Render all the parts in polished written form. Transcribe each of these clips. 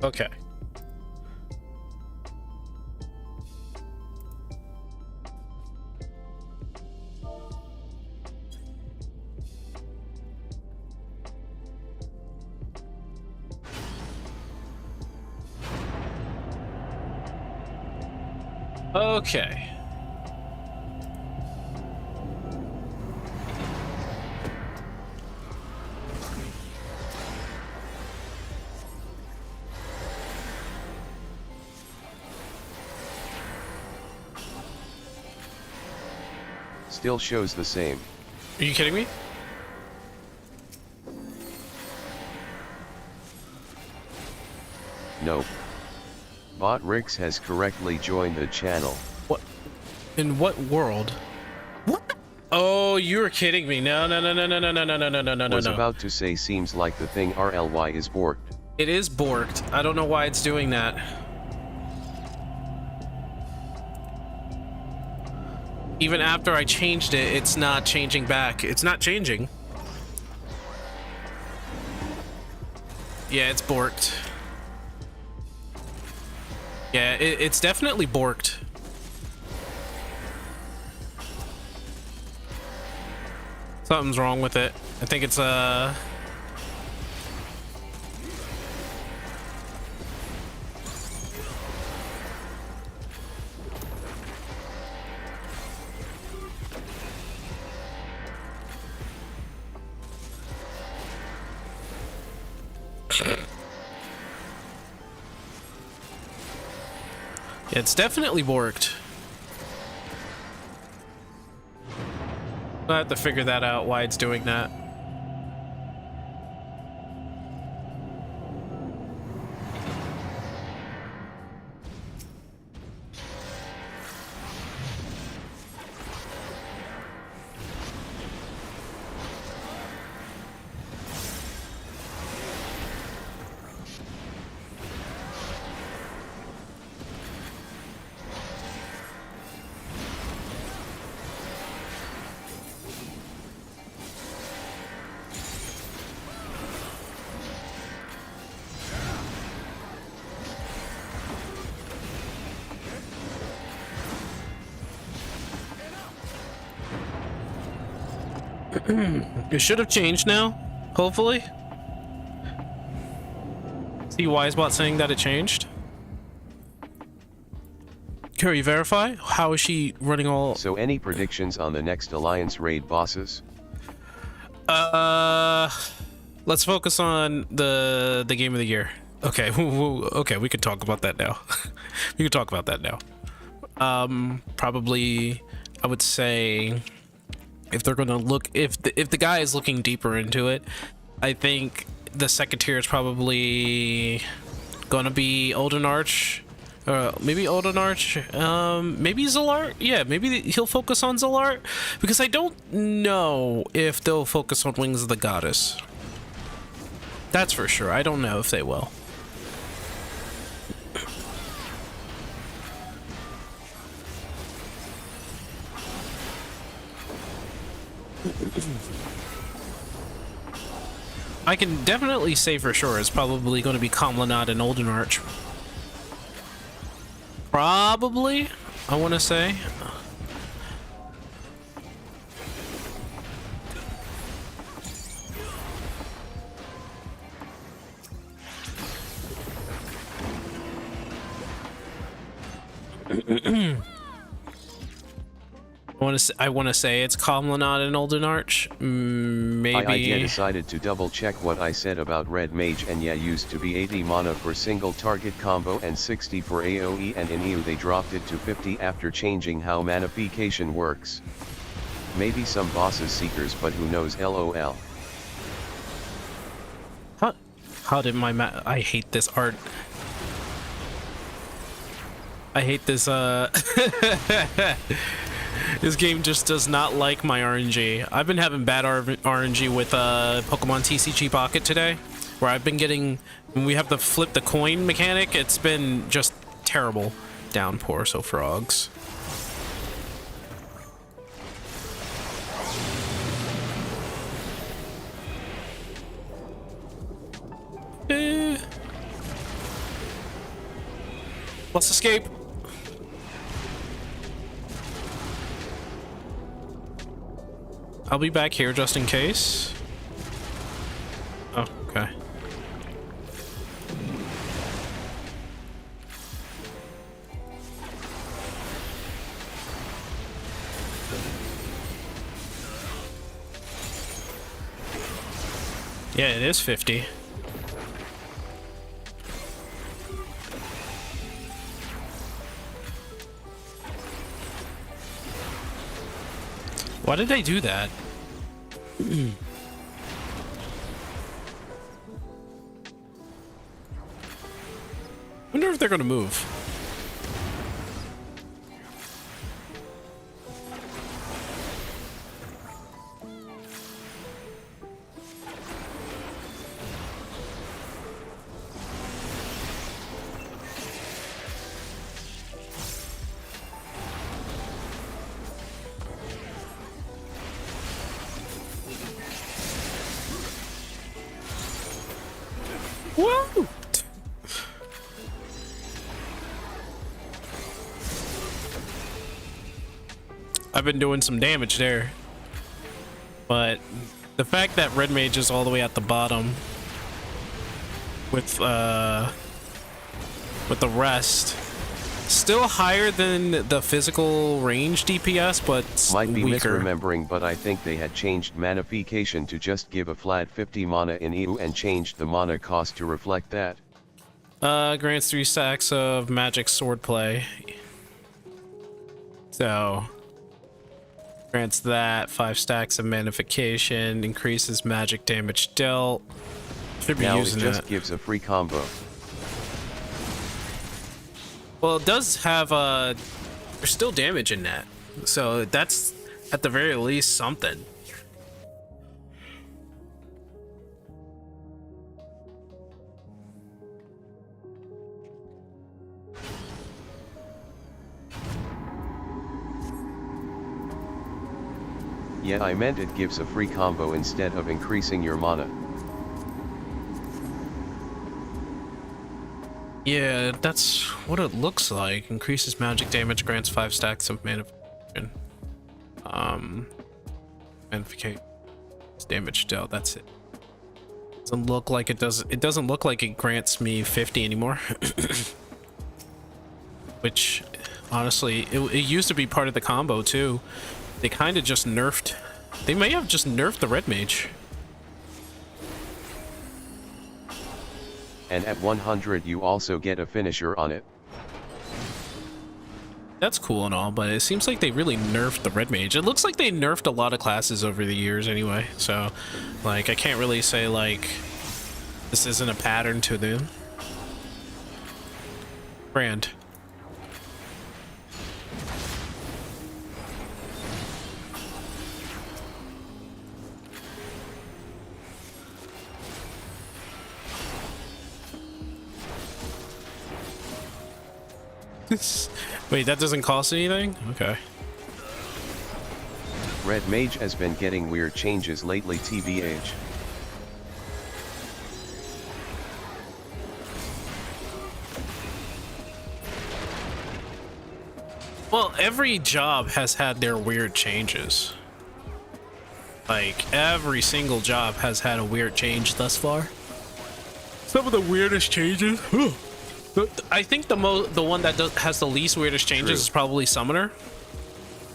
Okay. Okay. Still shows the same. Are you kidding me? Nope. Bot Rix has correctly joined the channel. What? In what world? What? Oh, you're kidding me. No, no, no, no, no, no, no, no, no, no, no, no, Was no. about to say seems like the thing RLY is borked. It is borked. I don't know why it's doing that. Even after I changed it, it's not changing back. It's not changing. Yeah, it's borked. Yeah, it's definitely borked. Something's wrong with it. I think it's it's definitely borked. I'll have to figure that out, why it's doing that. It should have changed now, hopefully. See Wisebot saying that it changed. Can you verify? How is she running all... So any predictions on the next Alliance raid bosses? Let's focus on the game of the year. Okay, okay, we can talk about that now. We can talk about that now. Probably, I would say, if they're gonna look, if the guy is looking deeper into it, I think the second tier is probably gonna be Olden Arch. Maybe Olden Arch, maybe Zalart. Yeah, maybe he'll focus on Zalart, because I don't know if they'll focus on Wings of the Goddess. That's for sure. I don't know if they will. I can definitely say for sure it's probably going to be Kamlanad and Olden Arch. Probably, I want to say. I want to say it's Kamlanad and Olden Arch. Maybe. I decided to double check what I said about Red Mage, and yeah, used to be 80 mana for single target combo and 60 for AoE, and in EU they dropped it to 50 after changing how manification works. Maybe some bosses seekers, but who knows, lol. How did my I hate this art. I hate this this game just does not like my RNG. I've been having bad RNG with Pokemon TCG Pocket today, where I've been getting, when we have to flip the coin mechanic, it's been just terrible. Downpour, so frogs. Let's escape. I'll be back here just in case. Oh, okay. Yeah, it is 50. Why did they do that? Wonder if they're gonna move. Woo! I've been doing some damage there, but the fact that Red Mage is all the way at the bottom with the rest, still higher than the physical range DPS, but Might be weaker. misremembering, but I think they had changed manification to just give a flat 50 mana in EU and changed the mana cost to reflect that. Grants 3 stacks of magic swordplay. So grants that 5 stacks of manification, increases magic damage dealt. Should be Now it using just that. gives a free combo. Well, it does have there's still damage in that, so that's at the very least something. Yeah, I meant it gives a free combo instead of increasing your mana. Yeah, that's what it looks like. Increases magic damage, grants 5 stacks of manification. Manification damage dealt. That's it. Doesn't look like it does. It doesn't look like it grants me 50 anymore. Which, honestly, it used to be part of the combo too. They kind of just nerfed. They may have just nerfed the Red Mage. And at 100 you also get a finisher on it. That's cool and all, but it seems like they really nerfed the Red Mage. It looks like they nerfed a lot of classes over the years anyway, so, like, I can't really say, like, this isn't a pattern to them. Brand. Wait, that doesn't cost anything? Okay. Red Mage has been getting weird changes lately, TBH. Well, every job has had their weird changes. Like, every single job has had a weird change thus far. Some of the weirdest changes. I think the one that has the least weirdest changes is probably Summoner.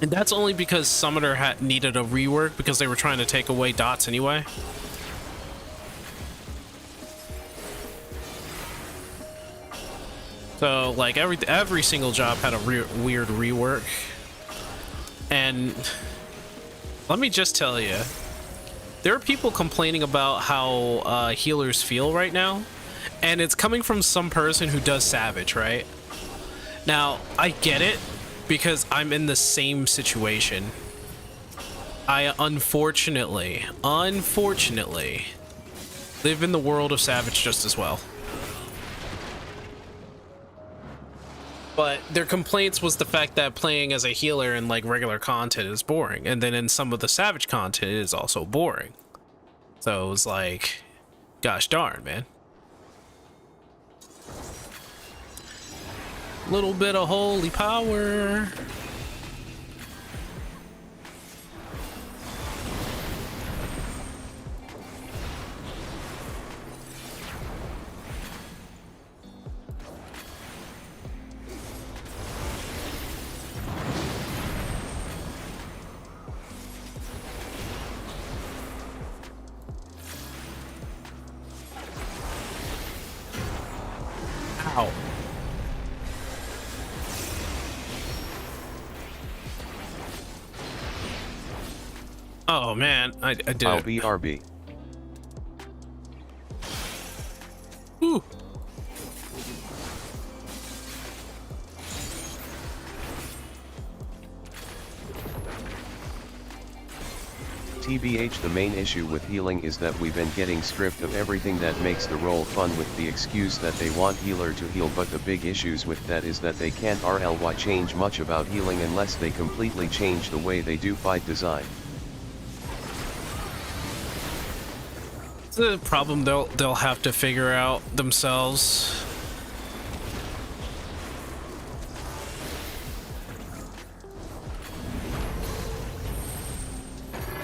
And that's only because Summoner needed a rework because they were trying to take away dots anyway. So, like, every single job had a weird rework. And let me just tell you, there are people complaining about how healers feel right now. And it's coming from some person who does Savage, right? Now, I get it, because I'm in the same situation. I unfortunately, live in the world of Savage just as well. But their complaints was the fact that playing as a healer in, like, regular content is boring. And then in some of the Savage content, it is also boring. So it was like, gosh darn, man. Little bit of holy power. Ow. Oh man, I did I'll it. BRB. Ooh. TBH, the main issue with healing is that we've been getting stripped of everything that makes the role fun with the excuse that they want healer to heal, but the big issues with that is that they can't RLY change much about healing unless they completely change the way they do fight design. It's a problem they'll have to figure out themselves.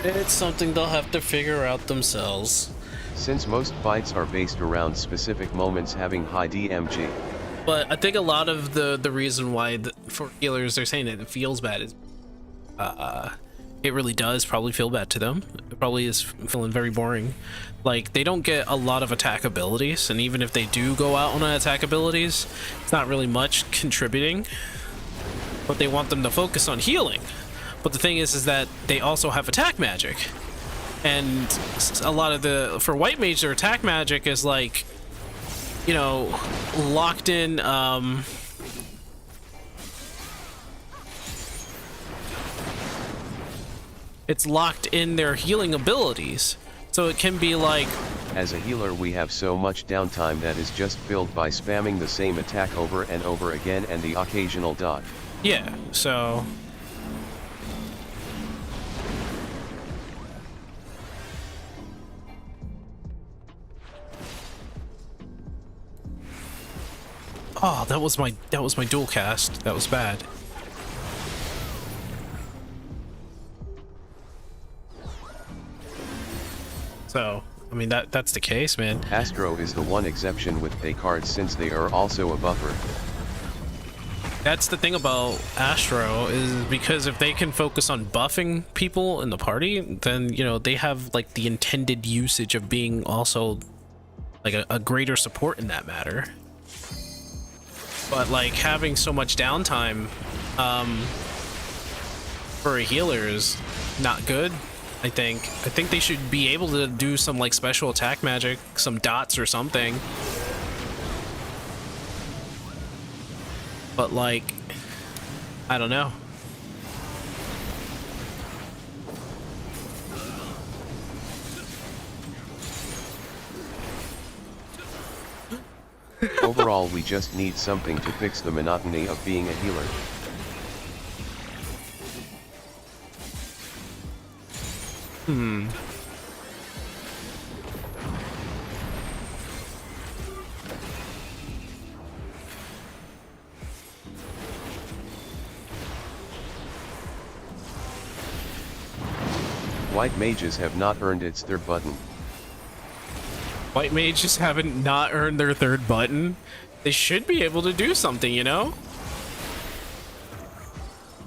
It's something they'll have to figure out themselves. Since most fights are based around specific moments having high DMG. But I think a lot of the reason why for healers they're saying that it feels bad is it really does probably feel bad to them. It probably is feeling very boring. Like, they don't get a lot of attack abilities, and even if they do go out on attack abilities, it's not really much contributing. But they want them to focus on healing. But the thing is that they also have attack magic. And a lot of for White Mage, their attack magic is like, you know, locked in, it's locked in their healing abilities. So it can be like... As a healer, we have so much downtime that is just filled by spamming the same attack over and over again and the occasional dot. Yeah, so... Oh, that was my dual cast. That was bad. So, I mean, that's the case, man. Astro is the one exception with pay cards since they are also a buffer. That's the thing about Astro, is because if they can focus on buffing people in the party, then, you know, they have like the intended usage of being also like a greater support in that matter. But like having so much downtime for a healer is not good. I think they should be able to do some like special attack magic, some dots or something. But like, I don't know. Overall, we just need something to fix the monotony of being a healer. White mages have not earned its third button. White mages haven't not earned their third button. They should be able to do something, you know?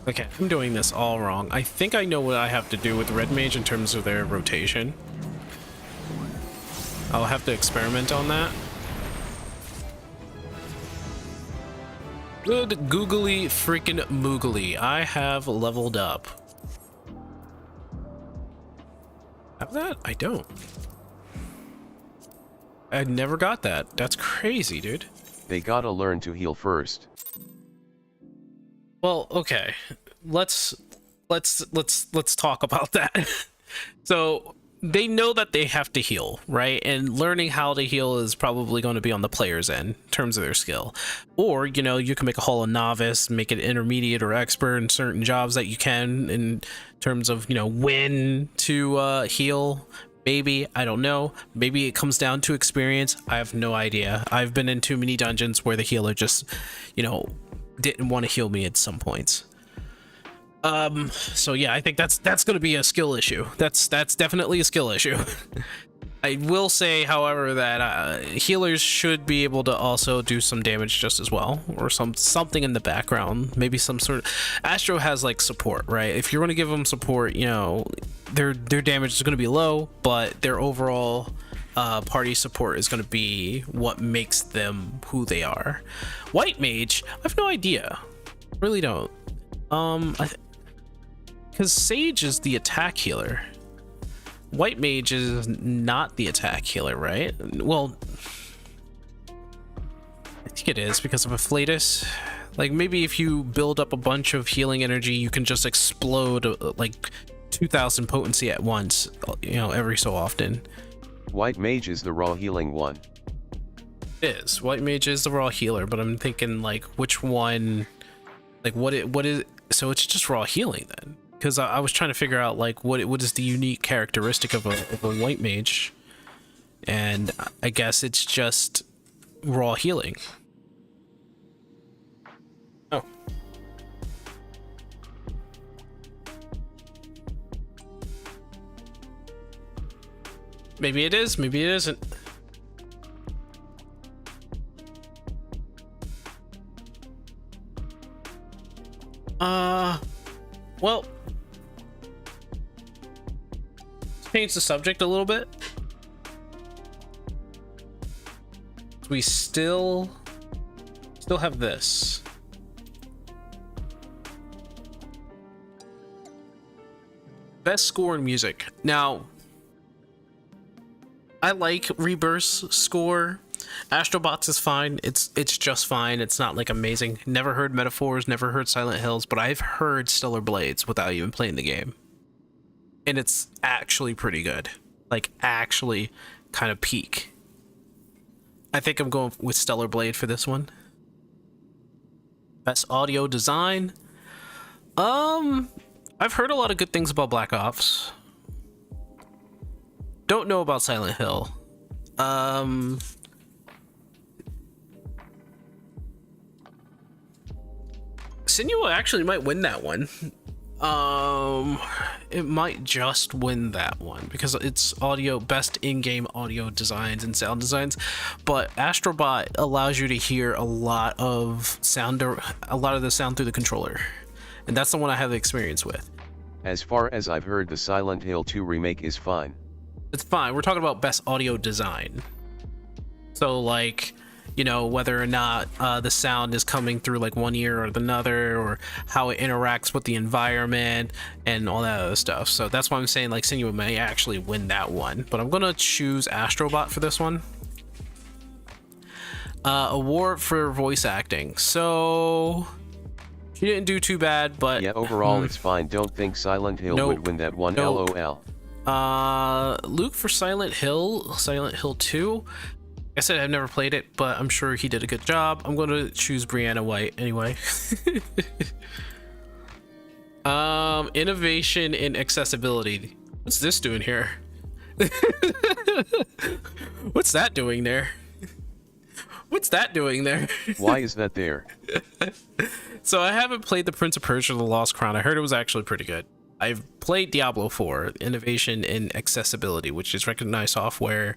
Okay, I'm doing this all wrong. I think I know what I have to do with red mage in terms of their rotation. I'll have to experiment on that. Good googly freaking moogly. I have leveled up. Have that? I don't. I never got that. That's crazy, dude. They gotta learn to heal first. Well, okay. Let's talk about that. So they know that they have to heal, right? And learning how to heal is probably going to be on the player's end in terms of their skill. Or, you know, you can make a whole novice, make it intermediate or expert in certain jobs that you can in terms of, you know, when to heal. Maybe, I don't know. Maybe it comes down to experience. I have no idea. I've been in too many dungeons where the healer just, you know, didn't want to heal me at some points. So yeah, I think that's going to be a skill issue. That's definitely a skill issue. I will say, however, that healers should be able to also do some damage just as well, or something in the background. Maybe some sort of... Astro has like support, right? If you're going to give them support, you know, their damage is going to be low, but their overall party support is going to be what makes them who they are. White Mage, I have no idea. Really don't. Because Sage is the attack healer. White Mage is not the attack healer, right? Well, I think it is because of Afflatus. Like, maybe if you build up a bunch of healing energy, you can just explode like 2,000 potency at once, you know, every so often. White Mage is the raw healing one. It is. White Mage is the raw healer, but I'm thinking like which one, like what is, so it's just raw healing then. Because I was trying to figure out like what is the unique characteristic of a White Mage, and I guess it's just raw healing. Oh, maybe it is, maybe it isn't. Well, change the subject a little bit. We still have this. Best score in music. Now, I like Rebirth's score. Astrobots is fine. It's just fine. It's not like amazing. Never heard Metaphors, never heard Silent Hills, but I've heard Stellar Blades without even playing the game. And it's actually pretty good. Like, actually kind of peak. I think I'm going with Stellar Blade for this one. Best audio design. I've heard a lot of good things about Black Ops. Don't know about Silent Hill. Senua actually might win that one. It might just win that one because it's audio, best in-game audio designs and sound designs, but Astrobot allows you to hear a lot of the sound through the controller, and that's the one I have experience with. As far as I've heard, the Silent Hill 2 remake is fine. It's fine. We're talking about best audio design. So like, you know, whether or not the sound is coming through like one ear or another, or how it interacts with the environment and all that other stuff. So that's why I'm saying like Senua may actually win that one, but I'm gonna choose Astrobot for this one. Award for voice acting. So she didn't do too bad, but yeah, overall it's fine. Don't think Silent Hill would win that one. LOL. Luke for Silent Hill 2. I said I've never played it, but I'm sure he did a good job. I'm going to choose Brianna White anyway. Innovation in accessibility. What's this doing here? What's that doing there? What's that doing there? Why is that there? So I haven't played the Prince of Persia: The Lost Crown. I heard it was actually pretty good. I've played Diablo 4, Innovation in Accessibility, which is recognized software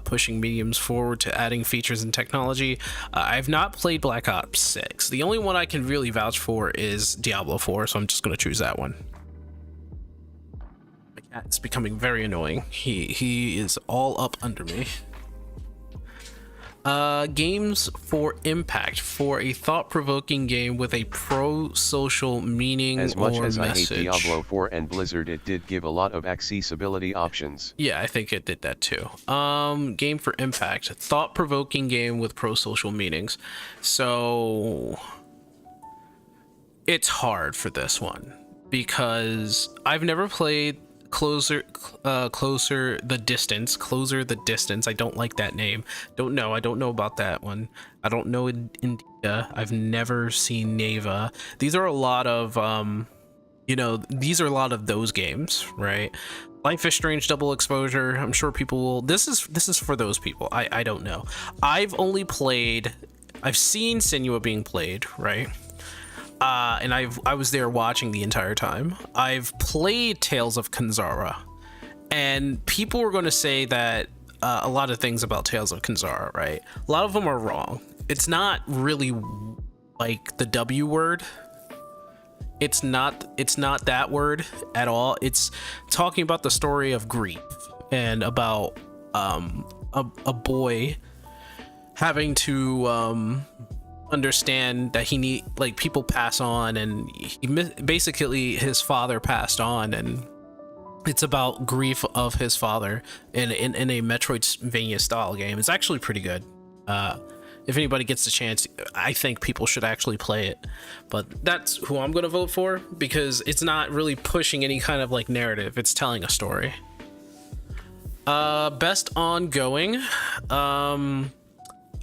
pushing mediums forward to adding features and technology. I've not played Black Ops 6. The only one I can really vouch for is Diablo 4, so I'm just going to choose that one. My cat is becoming very annoying. He is all up under me. Games for impact. For a thought-provoking game with a pro-social meaning or message. As much as I hate Diablo 4 and Blizzard, it did give a lot of accessibility options. Yeah, I think it did that too. Game for impact. Thought-provoking game with pro-social meanings. So it's hard for this one because I've never played Closer the Distance. I don't like that name. I don't know about that one. I don't know India. I've never seen Neva. These are a lot of these are a lot of those games, right? Life is Strange Double Exposure. I'm sure people will, this is for those people. I don't know. I've only played I've seen Senua being played, right? And I was there watching the entire time. I've played Tales of Kanzara, and people were going to say that a lot of things about Tales of Kanzara, right? A lot of them are wrong. It's not really like the W word. It's not that word at all. It's talking about the story of grief and about a boy having to understand that people pass on, and basically his father passed on, and it's about grief of his father in a Metroidvania style game. It's actually pretty good. If anybody gets the chance, I think people should actually play it. But that's who I'm gonna vote for, because it's not really pushing any kind of like narrative. It's telling a story. Best ongoing. I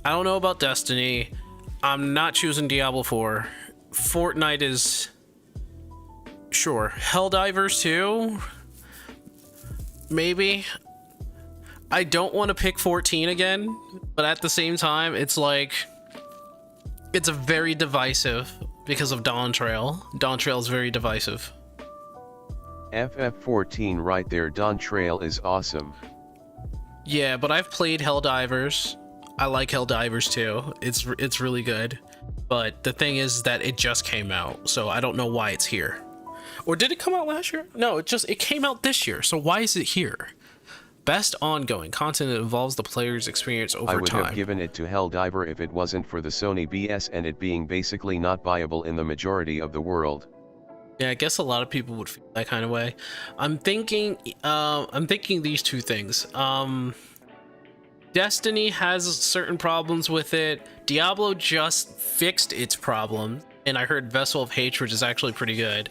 don't know about Destiny. I'm not choosing Diablo 4. Fortnite is sure. Helldivers 2, maybe. I don't want to pick 14 again, but at the same time, it's like it's a very divisive because of Dawntrail. Dawntrail is very divisive. FF14 right there. Dawntrail is awesome. Yeah, but I've played Helldivers. I like Helldivers too. It's really good. But the thing is that it just came out, so I don't know why it's here. Or did it come out last year? No, it came out this year. So why is it here? Best ongoing content that involves the player's experience over time. I would have given it to Helldiver if it wasn't for the Sony BS and it being basically not viable in the majority of the world. Yeah, I guess a lot of people would feel that kind of way. I'm thinking these two things. Destiny has certain problems with it. Diablo just fixed its problem, and I heard Vessel of Hatred is actually pretty good.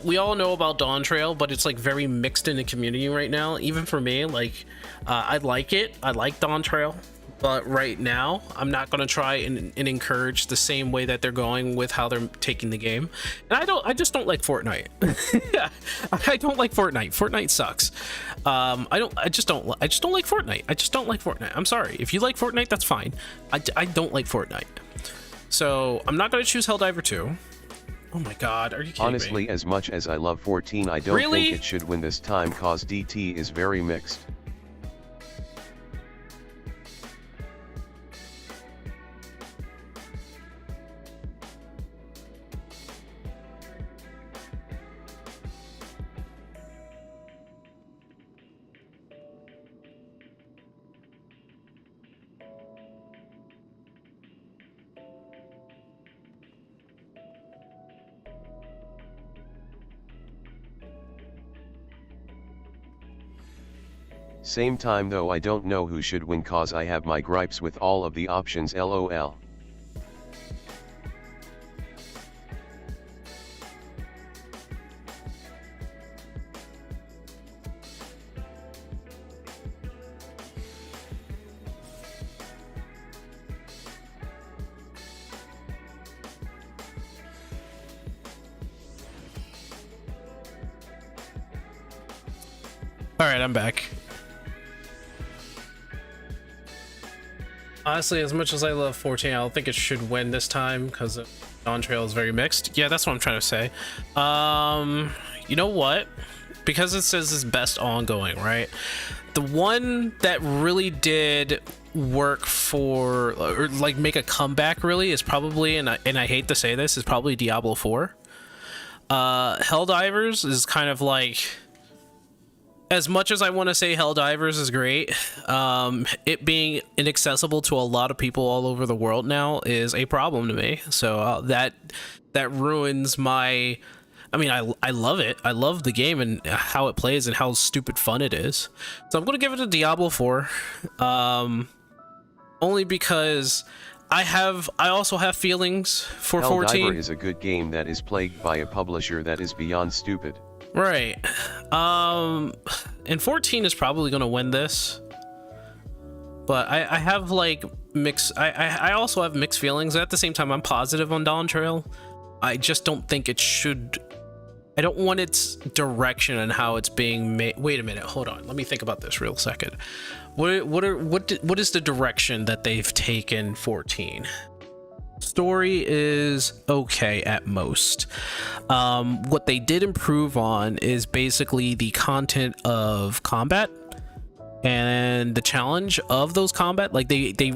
We all know about Dawntrail, but it's like very mixed in the community right now. Even for me, like I like it. I like Dawntrail, but right now I'm not going to try and encourage the same way that they're going with how they're taking the game. And I just don't like Fortnite. I don't like Fortnite. Fortnite sucks. I just don't like Fortnite. I just don't like Fortnite. I'm sorry. If you like Fortnite, that's fine. I don't like Fortnite. So I'm not going to choose Helldivers 2. Oh my god, are you kidding Honestly, me? as much as I love 14, I don't think it should win this time cause DT is very mixed. Same time though, I don't know who should win cause I have my gripes with all of the options, lol. Alright, I'm back. Honestly, as much as I love 14, I don't think it should win this time because Dawntrail is very mixed. Yeah, that's what I'm trying to say. You know what? Because it says it's best ongoing, right? The one that really did work for, or like make a comeback really, is probably, and I hate to say this, is probably Diablo 4. Helldivers is kind of like, as much as I want to say Helldivers is great, it being inaccessible to a lot of people all over the world now is a problem to me. So that ruins my. I mean, I love it. I love the game and how it plays and how stupid fun it is. So I'm gonna give it to Diablo 4, only because I also have feelings for 14. Helldivers is a good game that is plagued by a publisher that is beyond stupid. Right. And 14 is probably gonna win this, but I have like mixed. I also have mixed feelings. At the same time, I'm positive on Dawntrail. I just don't think it should. I don't want its direction and how it's being made. Wait a minute, hold on. Let me think about this real second. What is the direction that they've taken 14? Story is okay at most. What they did improve on is basically the content of combat and the challenge of those combat. Like they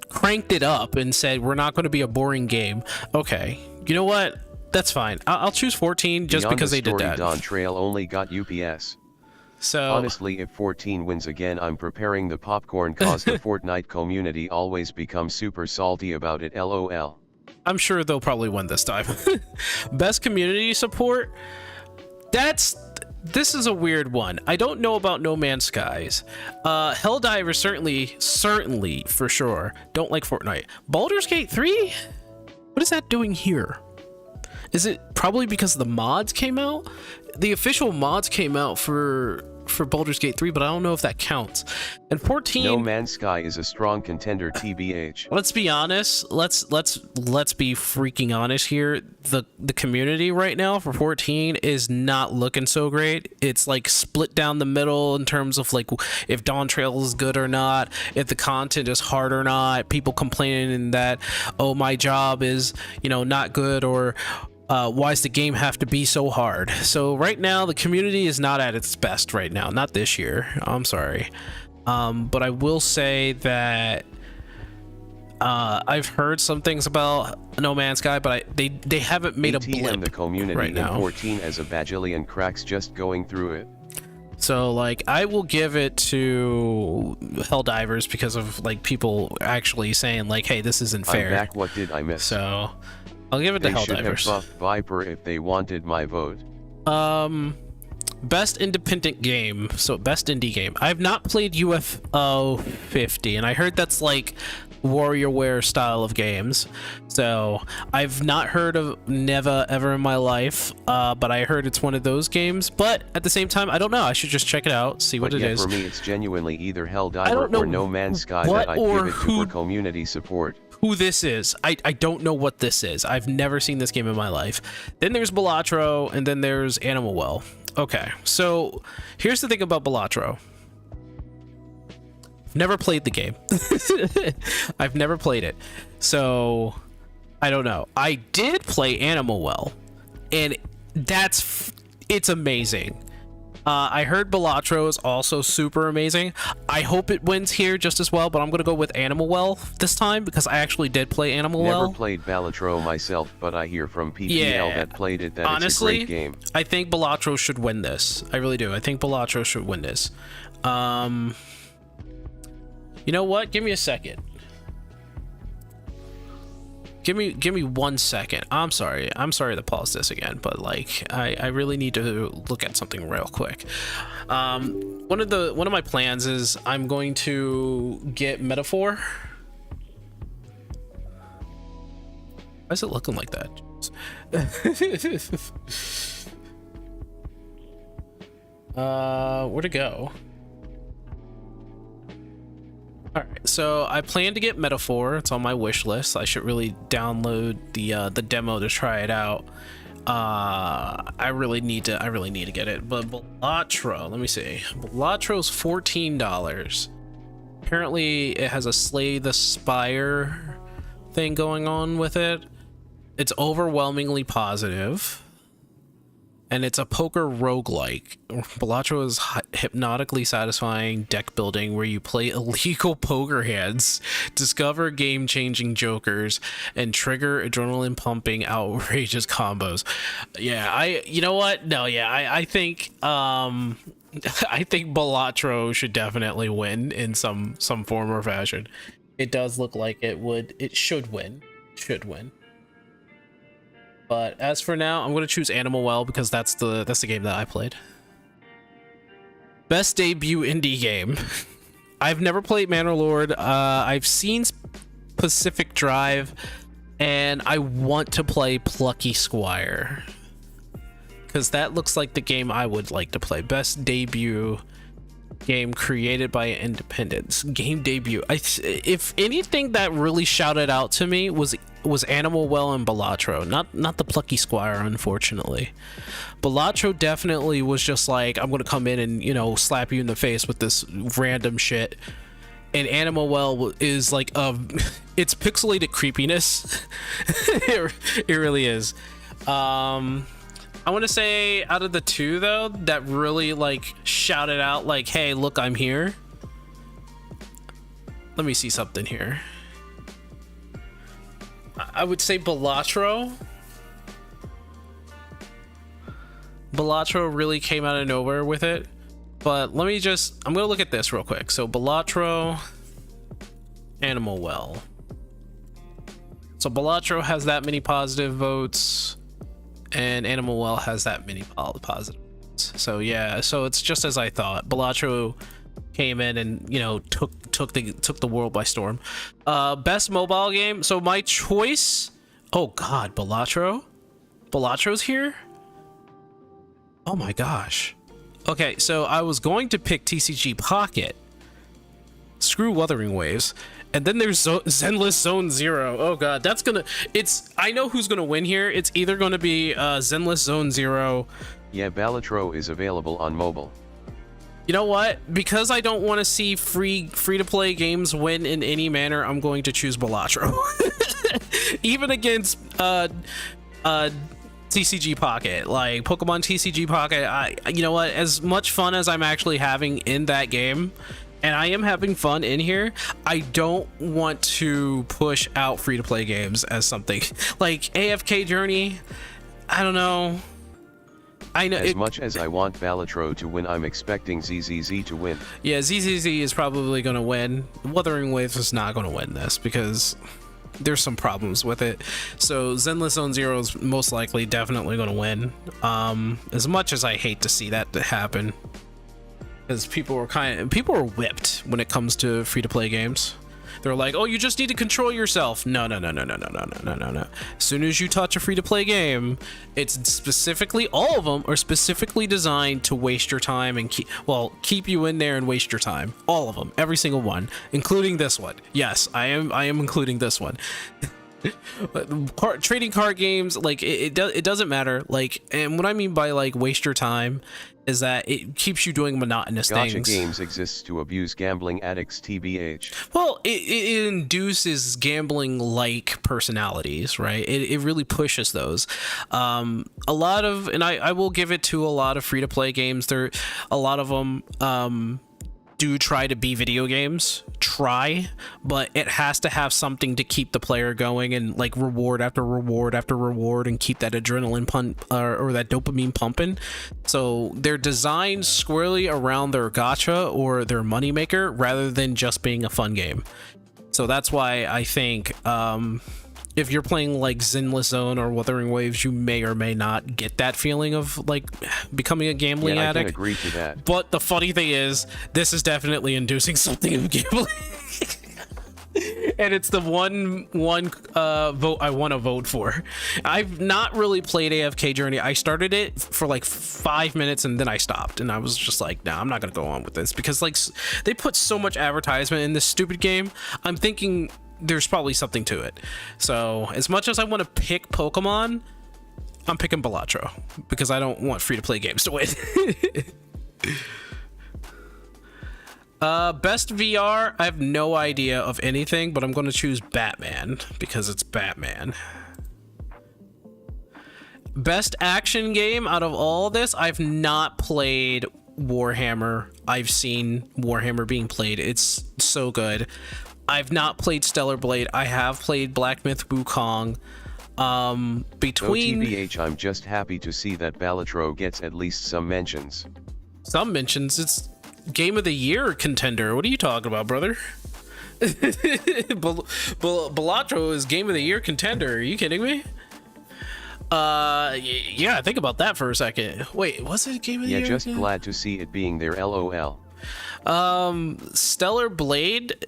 cranked it up and said we're not going to be a boring game. Okay, you know what? That's fine. I'll choose 14 just Beyond because the they did story, that. Dawn Trail only got UPS. So Honestly, if 14 wins again, I'm preparing the popcorn cause the Fortnite community always becomes super salty about it, lol. I'm sure they'll probably win this time. Best community support. This is a weird one. I don't know about No Man's Skies. Helldivers certainly for sure don't like Fortnite. Baldur's Gate 3? What is that doing here? Is it probably because the mods came out? The official mods came out for Baldur's Gate 3, but I don't know if that counts. And 14. No Man's Sky is a strong contender, TBH. Let's be honest. Let's be freaking honest here. The community right now for 14 is not looking so great. It's like split down the middle in terms of like if Dawn Trail is good or not, if the content is hard or not. People complaining that, oh, my job is, not good, or why does the game have to be so hard? So right now the community is not at its best right now. Not this year. I'm sorry. But I will say that I've heard some things about No Man's Sky, but they haven't made a blip the community right now. In 14 as a bajillion cracks just going through it. So like I will give it to Helldivers because of like people actually saying like, hey, this isn't fair. I'm back. What did I miss? So I'll give it to They should have Helldivers. buffed Viper if they wanted my vote. Best independent game. So best indie game. I've not played UFO 50, and I heard that's like WarioWare style of games. So I've not heard of never ever in my life, but I heard it's one of those games. But at the same time, I don't know. I should just check it out, see what But it yeah, is. for me, it's genuinely either I don't Helldiver know or No Man's Sky what that I'd or give it to who- for community support. Who this is. I don't know what this is. I've never seen this game in my life. Then there's Balatro, and then there's Animal Well. Okay, so here's the thing about Balatro. I've never played the game. I've never played it, so I don't know. I did play Animal Well, and it's amazing. I heard Balatro is also super amazing. I hope it wins here just as well, but I'm gonna go with Animal Well this time because I actually did play Animal Never Well. played Balatro myself, but I hear from PPL Yeah. that played it that Honestly, it's a great game. I think Balatro should win this. I really do. I think Balatro should win this. You know what? Give me a second. Give me 1 second. I'm sorry to pause this again, but like I really need to look at something real quick. One of my plans is I'm going to get Metaphor. Why is it looking like that? Where'd it go? Alright, so I plan to get Metaphor. It's on my wish list. I should really download the demo to try it out. I really need to get it. But Balatro, let me see. Balatro's $14. Apparently it has a Slay the Spire thing going on with it. It's overwhelmingly positive. And it's a poker roguelike. Balatro is hypnotically satisfying deck building where you play illegal poker hands, discover game-changing jokers, and trigger adrenaline-pumping outrageous combos. Yeah, you know what? No, yeah, I think I think Balatro should definitely win in some form or fashion. It does look like it should win. Should win. But as for now, I'm going to choose Animal Well because that's the game that I played. Best debut indie game. I've never played Manor Lord. I've seen Pacific Drive, and I want to play Plucky Squire because that looks like the game I would like to play. Best debut game created by Independence. Game debut. If anything that really shouted out to me was Animal Well and Balatro, not the Plucky Squire, unfortunately. Balatro definitely was just like, I'm gonna come in and slap you in the face with this random shit, and Animal Well is like it's pixelated creepiness. It really is. I want to say out of the two though that really like shouted out like, hey, look, I'm here. Let me see something here. I would say Balatro. Balatro really came out of nowhere with it. But I'm gonna look at this real quick. So Balatro, Animal Well. So Balatro has that many positive votes, and Animal Well has that many positive votes. So yeah, so it's just as I thought. Balatro came in and, you know, took the world by storm. Best mobile game. So my choice. Oh God, Balatro's here. Oh my gosh. Okay, so I was going to pick TCG Pocket. Screw Wuthering Waves. And then there's Zenless Zone Zero. Oh god, I know who's gonna win here. It's either gonna be Zenless Zone Zero. Yeah, Balatro is available on mobile. You know what? Because I don't want to see free to play games win in any manner, I'm going to choose Balatro. Even against TCG Pocket, like Pokemon TCG Pocket. You know what? As much fun as I'm actually having in that game, and I am having fun in here, I don't want to push out free to play games as something like AFK Journey. I don't know. I know. As much as I want Balatro to win, I'm expecting ZZZ to win. Yeah, ZZZ is probably going to win. Wuthering Waves is not going to win this because there's some problems with it. So Zenless Zone Zero is most likely definitely going to win. As much as I hate to see that happen, because people are whipped when it comes to free to play games. They're like, oh, you just need to control yourself. No. As soon as you touch a free to play game, it's specifically, all of them are specifically designed to waste your time and keep you in there and waste your time. All of them, every single one, including this one. Yes, I am including this one. Trading card games, like it doesn't matter. Like, and what I mean by like waste your time is that it keeps you doing monotonous Gacha things. games exists to abuse gambling addicts, TBH. Well, it induces gambling-like personalities, right? It really pushes those. A lot of, and I will give it to a lot of free-to-play games. A lot of them do try to be video games, but it has to have something to keep the player going and like reward after reward after reward and keep that adrenaline pump or that dopamine pumping. So they're designed squarely around their gacha or their moneymaker rather than just being a fun game. So that's why I think if you're playing like Zenless Zone or Wuthering Waves, you may or may not get that feeling of like becoming a gambling addict. I can agree to that. But the funny thing is, this is definitely inducing something of gambling. And it's the one vote I want to vote for. I've not really played AFK Journey. I started it for like 5 minutes and then I stopped, and I was just like, nah, I'm not gonna go on with this because like they put so much advertisement in this stupid game. I'm thinking there's probably something to it. So as much as I want to pick Pokemon, I'm picking Balatro because I don't want free to play games to win. Best VR, I have no idea of anything, but I'm going to choose Batman because it's Batman. Best action game out of all this, I've not played Warhammer. I've seen Warhammer being played. It's so good. I've not played Stellar Blade. I have played Black Myth Wukong. Between TBH, I'm just happy to see that Balatro gets at least some mentions. Some mentions. It's Game of the Year contender. What are you talking about, brother? Balatro is Game of the Year contender. Are you kidding me? Yeah, think about that for a second. Wait, was it Game of the Year? Yeah, just glad to see it being there, LOL. Stellar Blade,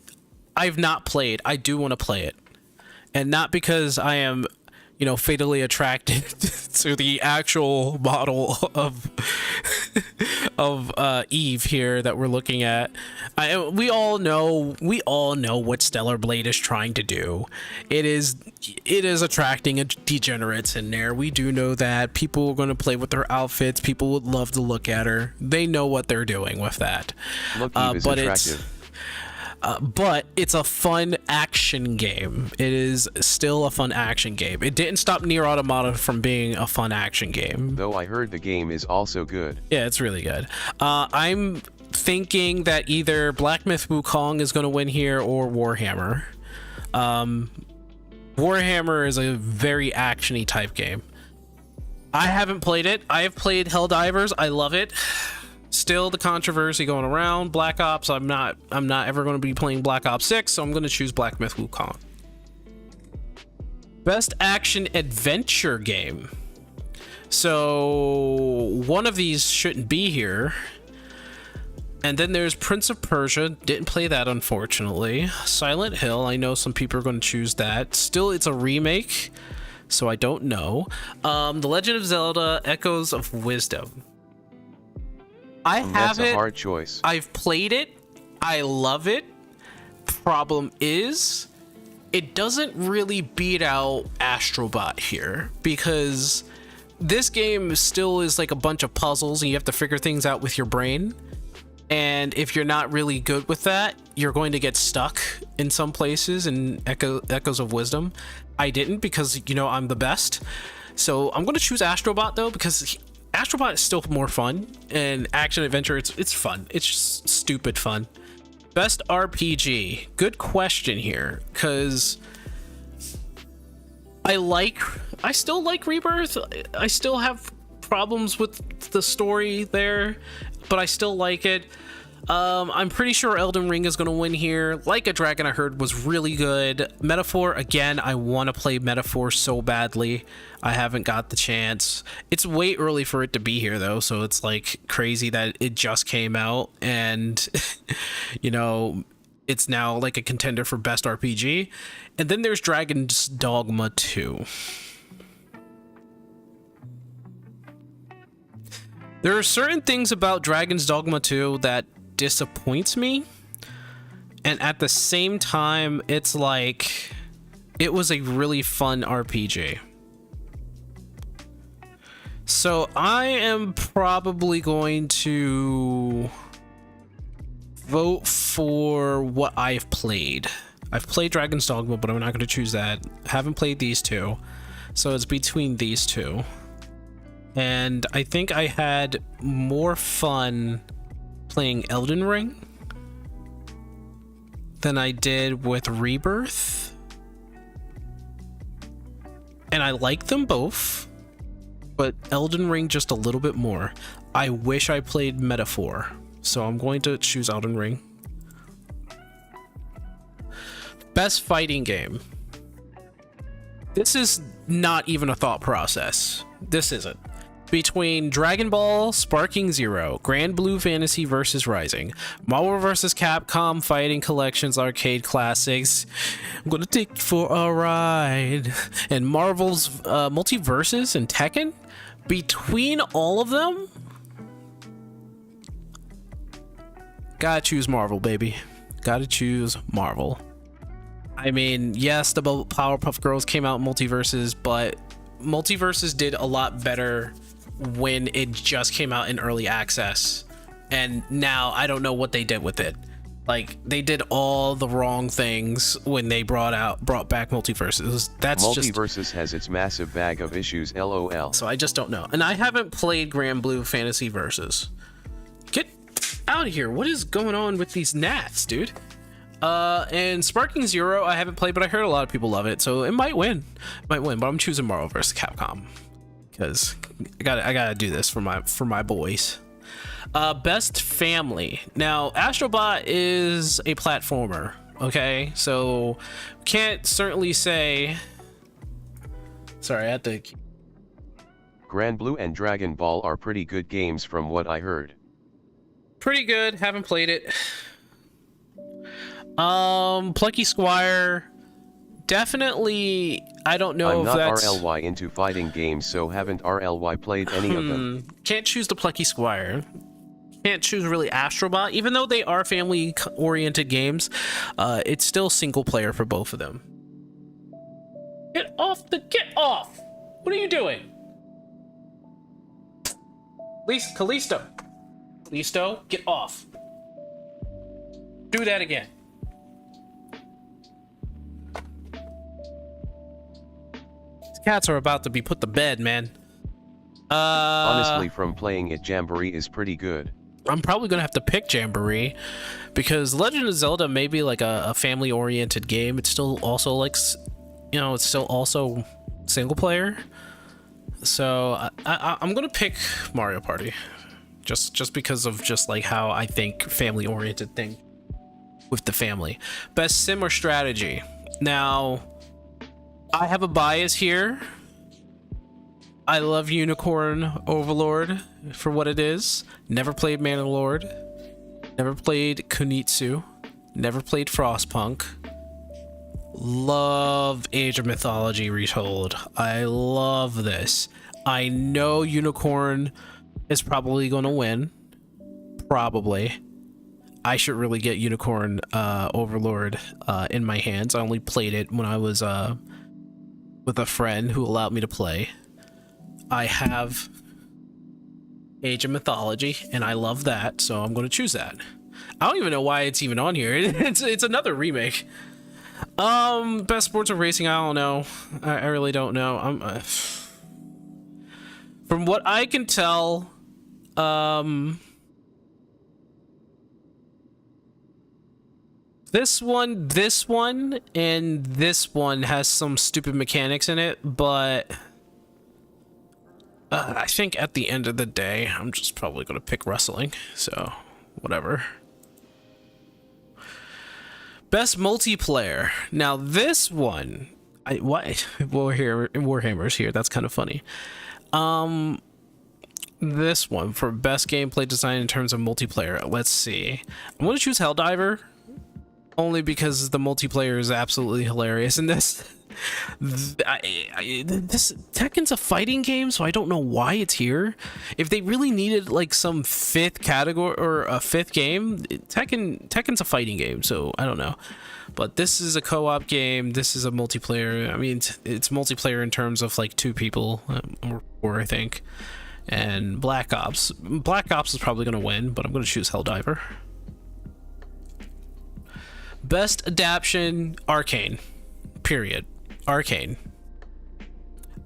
I've not played. I do want to play it. And not because I am, you know, fatally attracted to the actual model of Eve here that we're looking at. We all know what Stellar Blade is trying to do. It is attracting degenerates in there. We do know that. People are going to play with their outfits. People would love to look at her. They know what they're doing with that. Look, Eve is but attractive. but it's a fun action game. It is still a fun action game. It didn't stop Nier Automata from being a fun action game. Though I heard the game is also good. Yeah, it's really good. I'm thinking that either Black Myth Wukong is going to win here or Warhammer. Warhammer is a very actiony type game. I haven't played it. I have played Helldivers. I love it. Still the controversy going around. Black Ops, I'm not ever going to be playing Black Ops 6, so I'm going to choose Black Myth Wukong. Best action adventure game. So one of these shouldn't be here. And then there's Prince of Persia. Didn't play that, unfortunately. Silent Hill, I know some people are going to choose that. Still, it's a remake, so I don't know. The Legend of Zelda Echoes of Wisdom. I have That's it. a hard choice. I've played it. I love it. Problem is, it doesn't really beat out Astrobot here, because this game still is like a bunch of puzzles and you have to figure things out with your brain. And if you're not really good with that, you're going to get stuck in some places in Echoes of Wisdom. I didn't, because, you know, I'm the best. So I'm going to choose Astrobot, though, because Astrobot is still more fun. And action adventure, it's fun. It's just stupid fun. Best RPG. Good question here, because I still like Rebirth. I still have problems with the story there, but I still like it. I'm pretty sure Elden Ring is going to win here. Like a Dragon, I heard, was really good. Metaphor, again, I want to play Metaphor so badly. I haven't got the chance. It's way early for it to be here, though, so it's like crazy that it just came out and, you know, it's now like a contender for best RPG. And then there's Dragon's Dogma 2. There are certain things about Dragon's Dogma 2 that disappoints me, and at the same time, it's like it was a really fun RPG. So I am probably going to vote for what I've played. I've played Dragon's Dogma, but I'm not going to choose that. I haven't played these two, so it's between these two. And I think I had more fun playing Elden Ring than I did with Rebirth. And I like them both, but Elden Ring just a little bit more. I wish I played Metaphor, so I'm going to choose Elden Ring. Best fighting game. This is not even a thought process. This isn't. Between Dragon Ball, Sparking Zero, Grand Blue Fantasy vs. Rising, Marvel vs. Capcom Fighting Collections Arcade Classics, I'm gonna take you for a ride, and Marvel's Multiverses and Tekken, between all of them, gotta choose Marvel, baby. Gotta choose Marvel. I mean, yes, the Powerpuff Girls came out in Multiverses, but Multiverses did a lot better when it just came out in early access, and now I don't know what they did with it. Like, they did all the wrong things when they brought back Multiverses. Multiverses has its massive bag of issues, lol. So I just don't know. And I haven't played Grand Blue Fantasy Versus. Get out of here. What is going on with these gnats, dude? And Sparking Zero I haven't played, but I heard a lot of people love it, so it might win. But I'm choosing Marvel vs. Capcom, because I gotta do this for my boys. Best family. Now, Astrobot is a platformer, okay? So can't certainly say. Sorry, I had to. Grand Blue and Dragon Ball are pretty good games from what I heard. Pretty good. Haven't played it. Plucky Squire. Definitely, I don't know I'm if not that's... RLY into fighting games, so haven't RLY played any of them. Can't choose the Plucky Squire. Can't choose really Astrobot. Even though they are family-oriented games, it's still single-player for both of them. Get off! What are you doing? Callisto, get off. Do that again. cats are about to be put to bed, man. Honestly, from playing it, Jamboree is pretty good. I'm probably gonna have to pick Jamboree because Legend of Zelda may be like a family-oriented game. It's still also like, you know, it's still also single player. So I'm gonna pick Mario Party, just because of just like how I think family-oriented thing with the family. Best sim or strategy. Now, I have a bias here. I love Unicorn Overlord for what it is. Never played Manalord. Never played Kunitsu. Never played Frostpunk. Love Age of Mythology Retold. I love this. I know Unicorn is probably going to win. Probably. I should really get Unicorn Overlord in my hands. I only played it when I was with a friend who allowed me to play. I have Age of Mythology, and I love that, so I'm going to choose that. I don't even know why it's even on here. It's another remake. Best sports or racing, I don't know. I really don't know. From what I can tell, this one, and this one has some stupid mechanics in it, but I think at the end of the day, I'm just probably going to pick wrestling, so whatever. Best multiplayer. Now this one, Warhammer's here. That's kind of funny. This one for best gameplay design in terms of multiplayer. Let's see. I'm going to choose Helldiver, only because the multiplayer is absolutely hilarious in this. This Tekken's a fighting game, so I don't know why it's here. If they really needed like some fifth category or a fifth game, Tekken's a fighting game, so I don't know. But this is a co-op game. This is a multiplayer. I mean, it's multiplayer in terms of like 2 people or 4, I think. And Black Ops is probably going to win, but I'm going to choose Helldiver. Best adaptation, Arcane. Period. Arcane.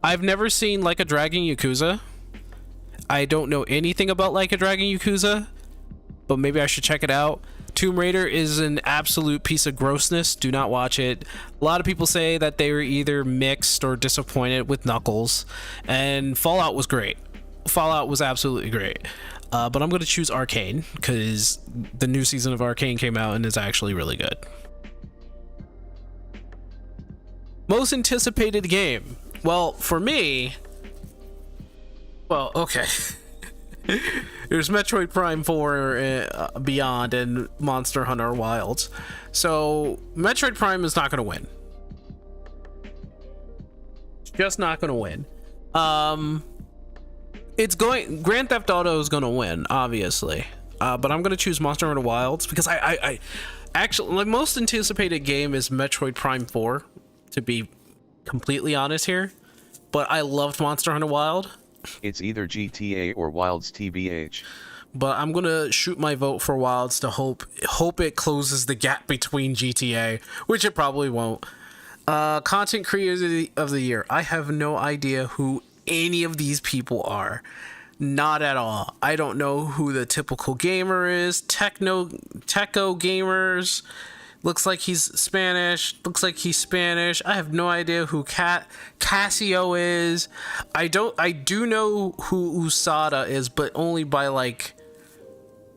I've never seen Like a Dragon Yakuza. I don't know anything about Like a Dragon Yakuza, but maybe I should check it out. Tomb Raider is an absolute piece of grossness. Do not watch it. A lot of people say that they were either mixed or disappointed with Knuckles, and Fallout was great. Fallout was absolutely great. But I'm going to choose Arcane because the new season of Arcane came out and is actually really good. Most anticipated game. Well, for me, well, okay. There's Metroid Prime 4 Beyond and Monster Hunter Wilds. So Metroid Prime is not going to win. Just not going to win. Grand Theft Auto is going to win, obviously. But I'm going to choose Monster Hunter Wilds because I actually, my most anticipated game is Metroid Prime 4, to be completely honest here. But I loved Monster Hunter Wild. It's either GTA or Wilds TBH. But I'm gonna shoot my vote for Wilds to hope it closes the gap between GTA, which it probably won't. Content creator of the year. I have no idea who any of these people are. Not at all. I don't know who the typical gamer is. Techo Gamers. Looks like he's Spanish. I have no idea who Casio is. I do know who Usada is, but only by like,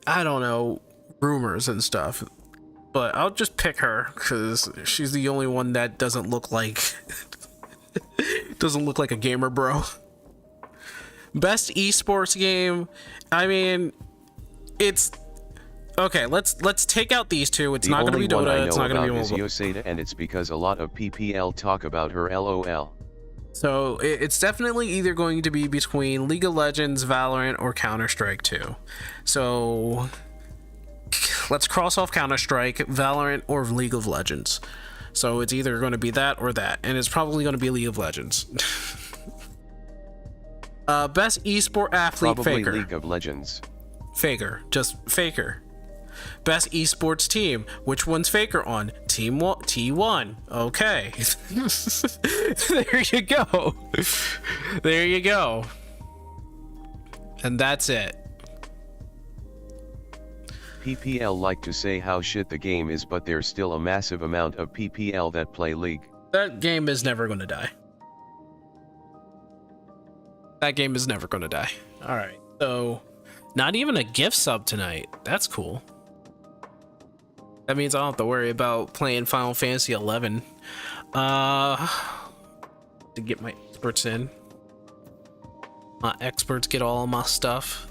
I don't know, rumors and stuff. But I'll just pick her because she's the only one that doesn't look like a gamer bro. Best esports game. I mean, it's okay. Let's take out these two. It's not going to be Dota. It's not going to be mobile. Yoseda, and it's because a lot of PPL talk about her. LOL. So it's definitely either going to be between League of Legends, Valorant, or Counter-Strike 2. So let's cross off Counter-Strike, Valorant, or League of Legends. So it's either going to be that or that, and it's probably going to be League of Legends. Best esport athlete. Probably Faker. League of Legends. Faker. Just Faker. Best esports team. Which one's Faker on? T1. Okay. There you go. There you go. And that's it. PPL like to say how shit the game is, but there's still a massive amount of PPL that play League. That game is never going to die. That game is never going to die. All right. So, not even a gift sub tonight. That's cool. That means I don't have to worry about playing Final Fantasy 11. To get my experts in. My experts get all of my stuff.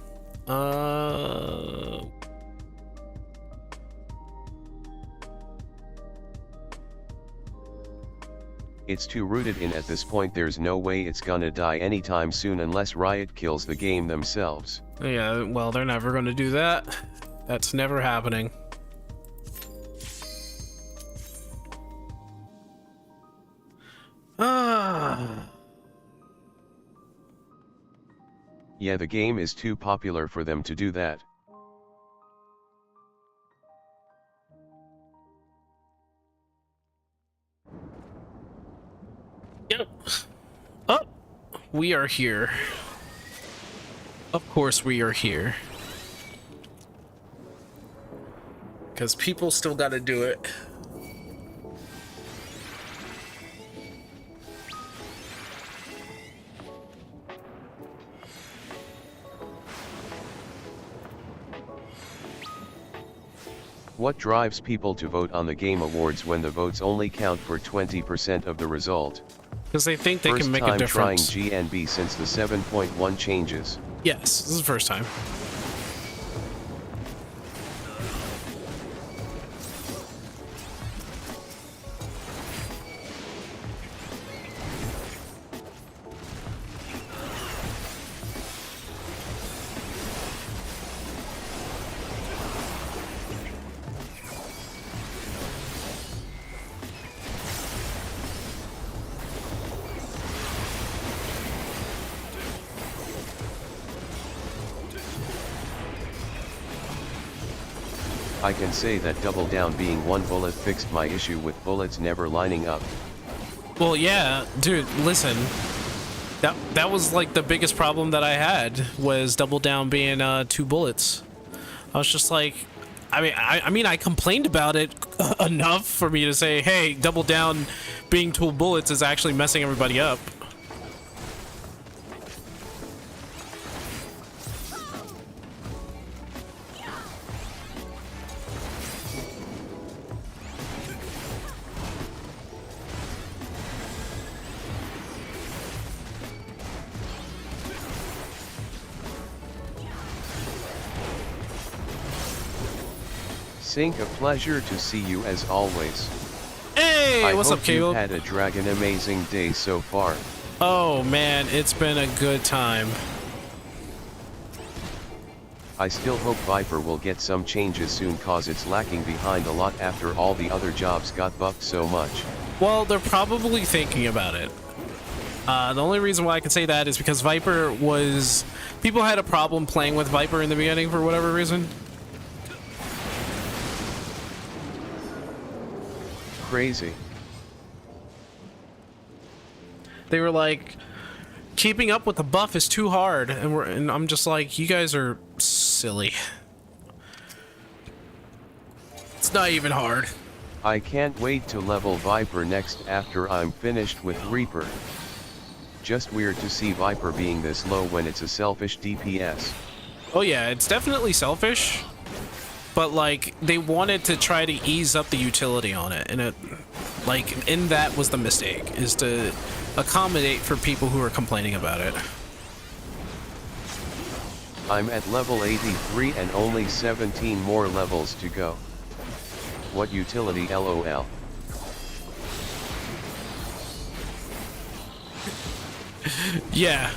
It's too rooted in at this point. There's no way it's gonna die anytime soon unless Riot kills the game themselves. Yeah, well, they're never going to do that. That's never happening. Yeah, the game is too popular for them to do that. Yep. Oh, we are here. Of course we are here. Because people still got to do it. What drives people to vote on the Game Awards when the votes only count for 20% of the result? Because they think they can make a difference. First time trying GNB since the 7.1 changes. Yes, this is the first time. I can say that Double Down being one bullet fixed my issue with bullets never lining up. Well, yeah, dude, listen. That was like the biggest problem that I had was Double Down being 2 bullets. I was just like, I mean, I complained about it enough for me to say, hey, Double Down being 2 bullets is actually messing everybody up. Sync, a pleasure to see you as always. Hey, what's up, Caleb? I hope you've had a dragon amazing day so far. Oh man, it's been a good time. I still hope Viper will get some changes soon cause it's lacking behind a lot after all the other jobs got buffed so much. Well, they're probably thinking about it. The only reason why I can say that is because Viper was... People had a problem playing with Viper in the beginning for whatever reason. Crazy. They were like, keeping up with the buff is too hard, and I'm just like, you guys are silly. It's not even hard. I can't wait to level Viper next after I'm finished with Reaper. Just weird to see Viper being this low when it's a selfish DPS. Oh yeah, it's definitely selfish. But like, they wanted to try to ease up the utility on it, and that was the mistake, is to accommodate for people who are complaining about it. I'm at level 83 and only 17 more levels to go. What utility, LOL. Yeah.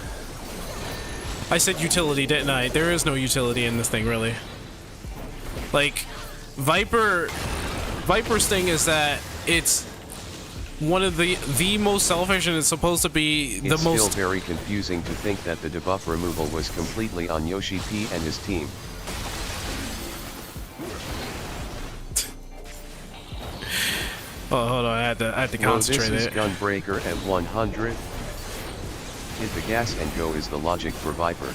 I said utility, didn't I? There is no utility in this thing, really. Like, Viper's thing is that it's one of the most selfish, and it's supposed to be the most... It's still very confusing to think that the debuff removal was completely on Yoshi P and his team. have to Whoa, this concentrate is it. Gunbreaker at 100. Hit the gas and go is the logic for Viper.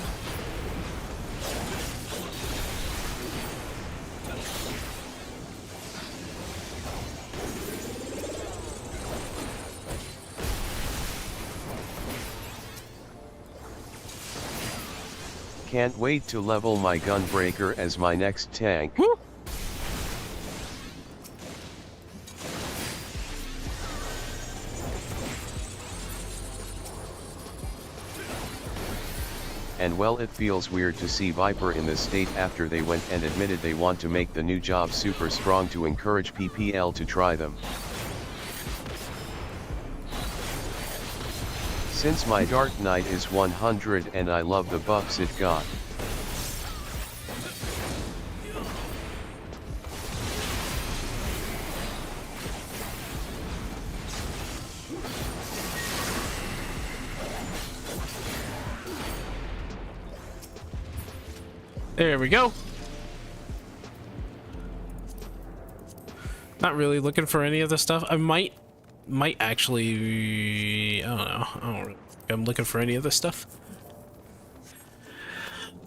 Can't wait to level my Gunbreaker as my next tank. Woo! And well, it feels weird to see Viper in this state after they went and admitted they want to make the new job super strong to encourage PPL to try them. Since my Dark Knight is 100 and I love the buffs it got. There we go. Not really looking for any of the stuff. I might actually, I don't know. I don't really think I'm looking for any of this stuff.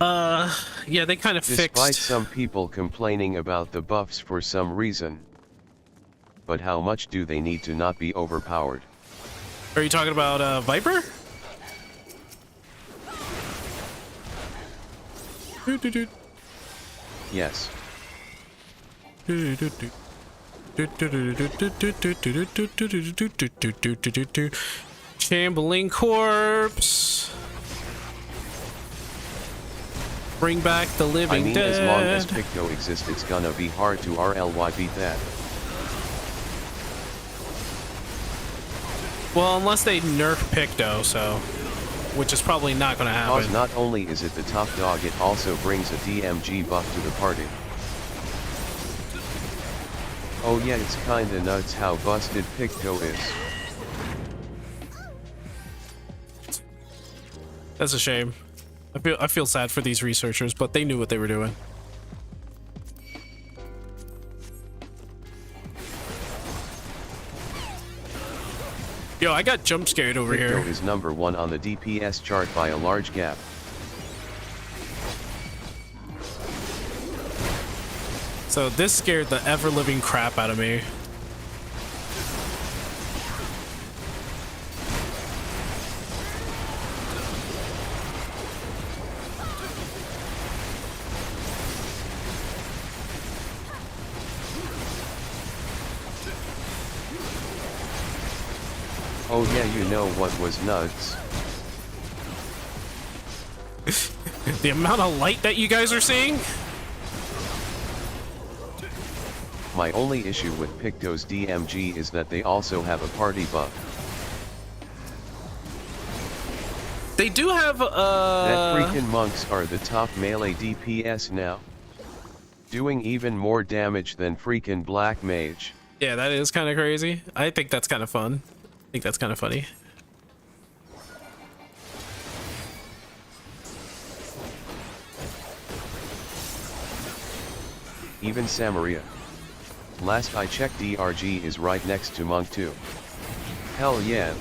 Yeah, they kind of Despite fixed. some people complaining about the buffs for some reason. But how much do they need to not be overpowered? Are you talking about Viper? Yes. Shambling corpse. Bring back the living I mean, dead. as long as Picto exists, it's gonna be hard to RLY beat that. Well, unless they nerf Picto, so, which is probably not going to Cause happen. not only is it the top dog, it also brings a DMG buff to the party. Oh yeah, it's kinda nuts how busted Picto is. That's a shame. I feel sad for these researchers, but they knew what they were doing. Yo, I got jump scared over Picto here. is number 1 on the DPS chart by a large gap. So this scared the ever-living crap out of me. Oh yeah, you know what was nuts? The amount of light that you guys are seeing? My only issue with Picto's DMG is that they also have a party buff. They do have, That freaking monks are the top melee DPS now. Doing even more damage than freaking Black Mage. Yeah, that is kind of crazy. I think that's kind of fun. I think that's kind of funny. Even Samaria. Last I checked, DRG is right next to Monk too. Hell yeah.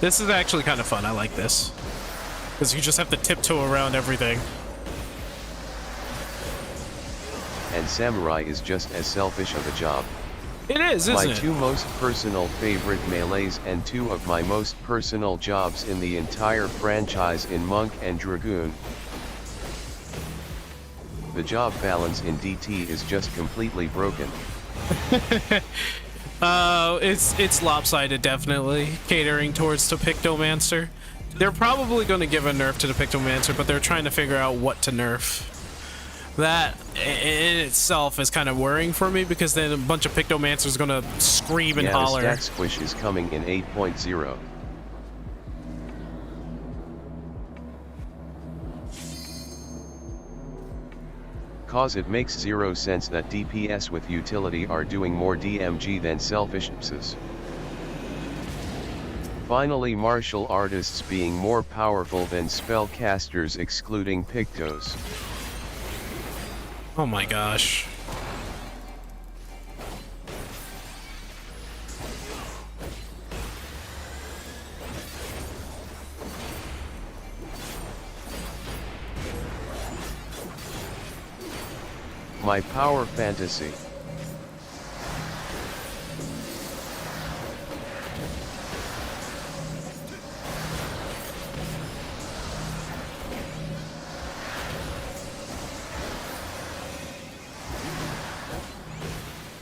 This is actually kind of fun. I like this. Because you just have to tiptoe around everything. And Samurai is just as selfish of a job. It is, isn't My it? two most personal favorite melees and two of my most personal jobs in the entire franchise in Monk and Dragoon. The job balance in DT is just completely broken. It's lopsided, definitely, catering towards the Pictomancer. They're probably going to give a nerf to the Pictomancer, but they're trying to figure out what to nerf. That in itself is kind of worrying for me, because then a bunch of Pictomancers going to scream and Yeah, holler. the stat squish is coming in 8.0. Cause it makes zero sense that DPS with utility are doing more DMG than selfish pses. Finally, martial artists being more powerful than spellcasters excluding Pictos. Oh my gosh. My power fantasy.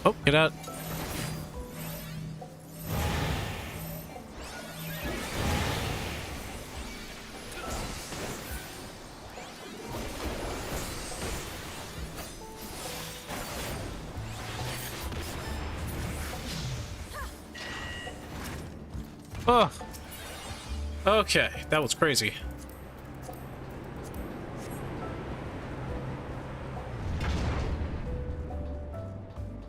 Oh, get out. Oh. Okay, that was crazy.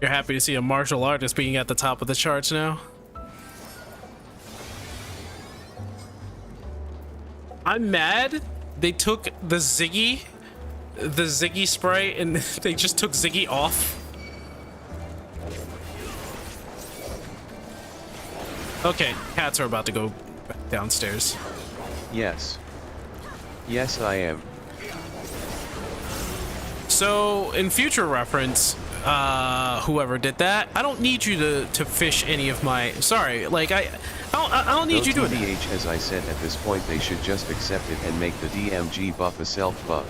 You're happy to see a martial artist being at the top of the charts now? I'm mad they took the Ziggy spray and they just took Ziggy off. Okay, cats are about to go downstairs. Yes. Yes, I am. So, in future reference, whoever did that, I don't need you to fish any of my. Sorry, like I don't need you doing that. TBH, as I said, at this point they should just accept it and make the DMG buff a self buff.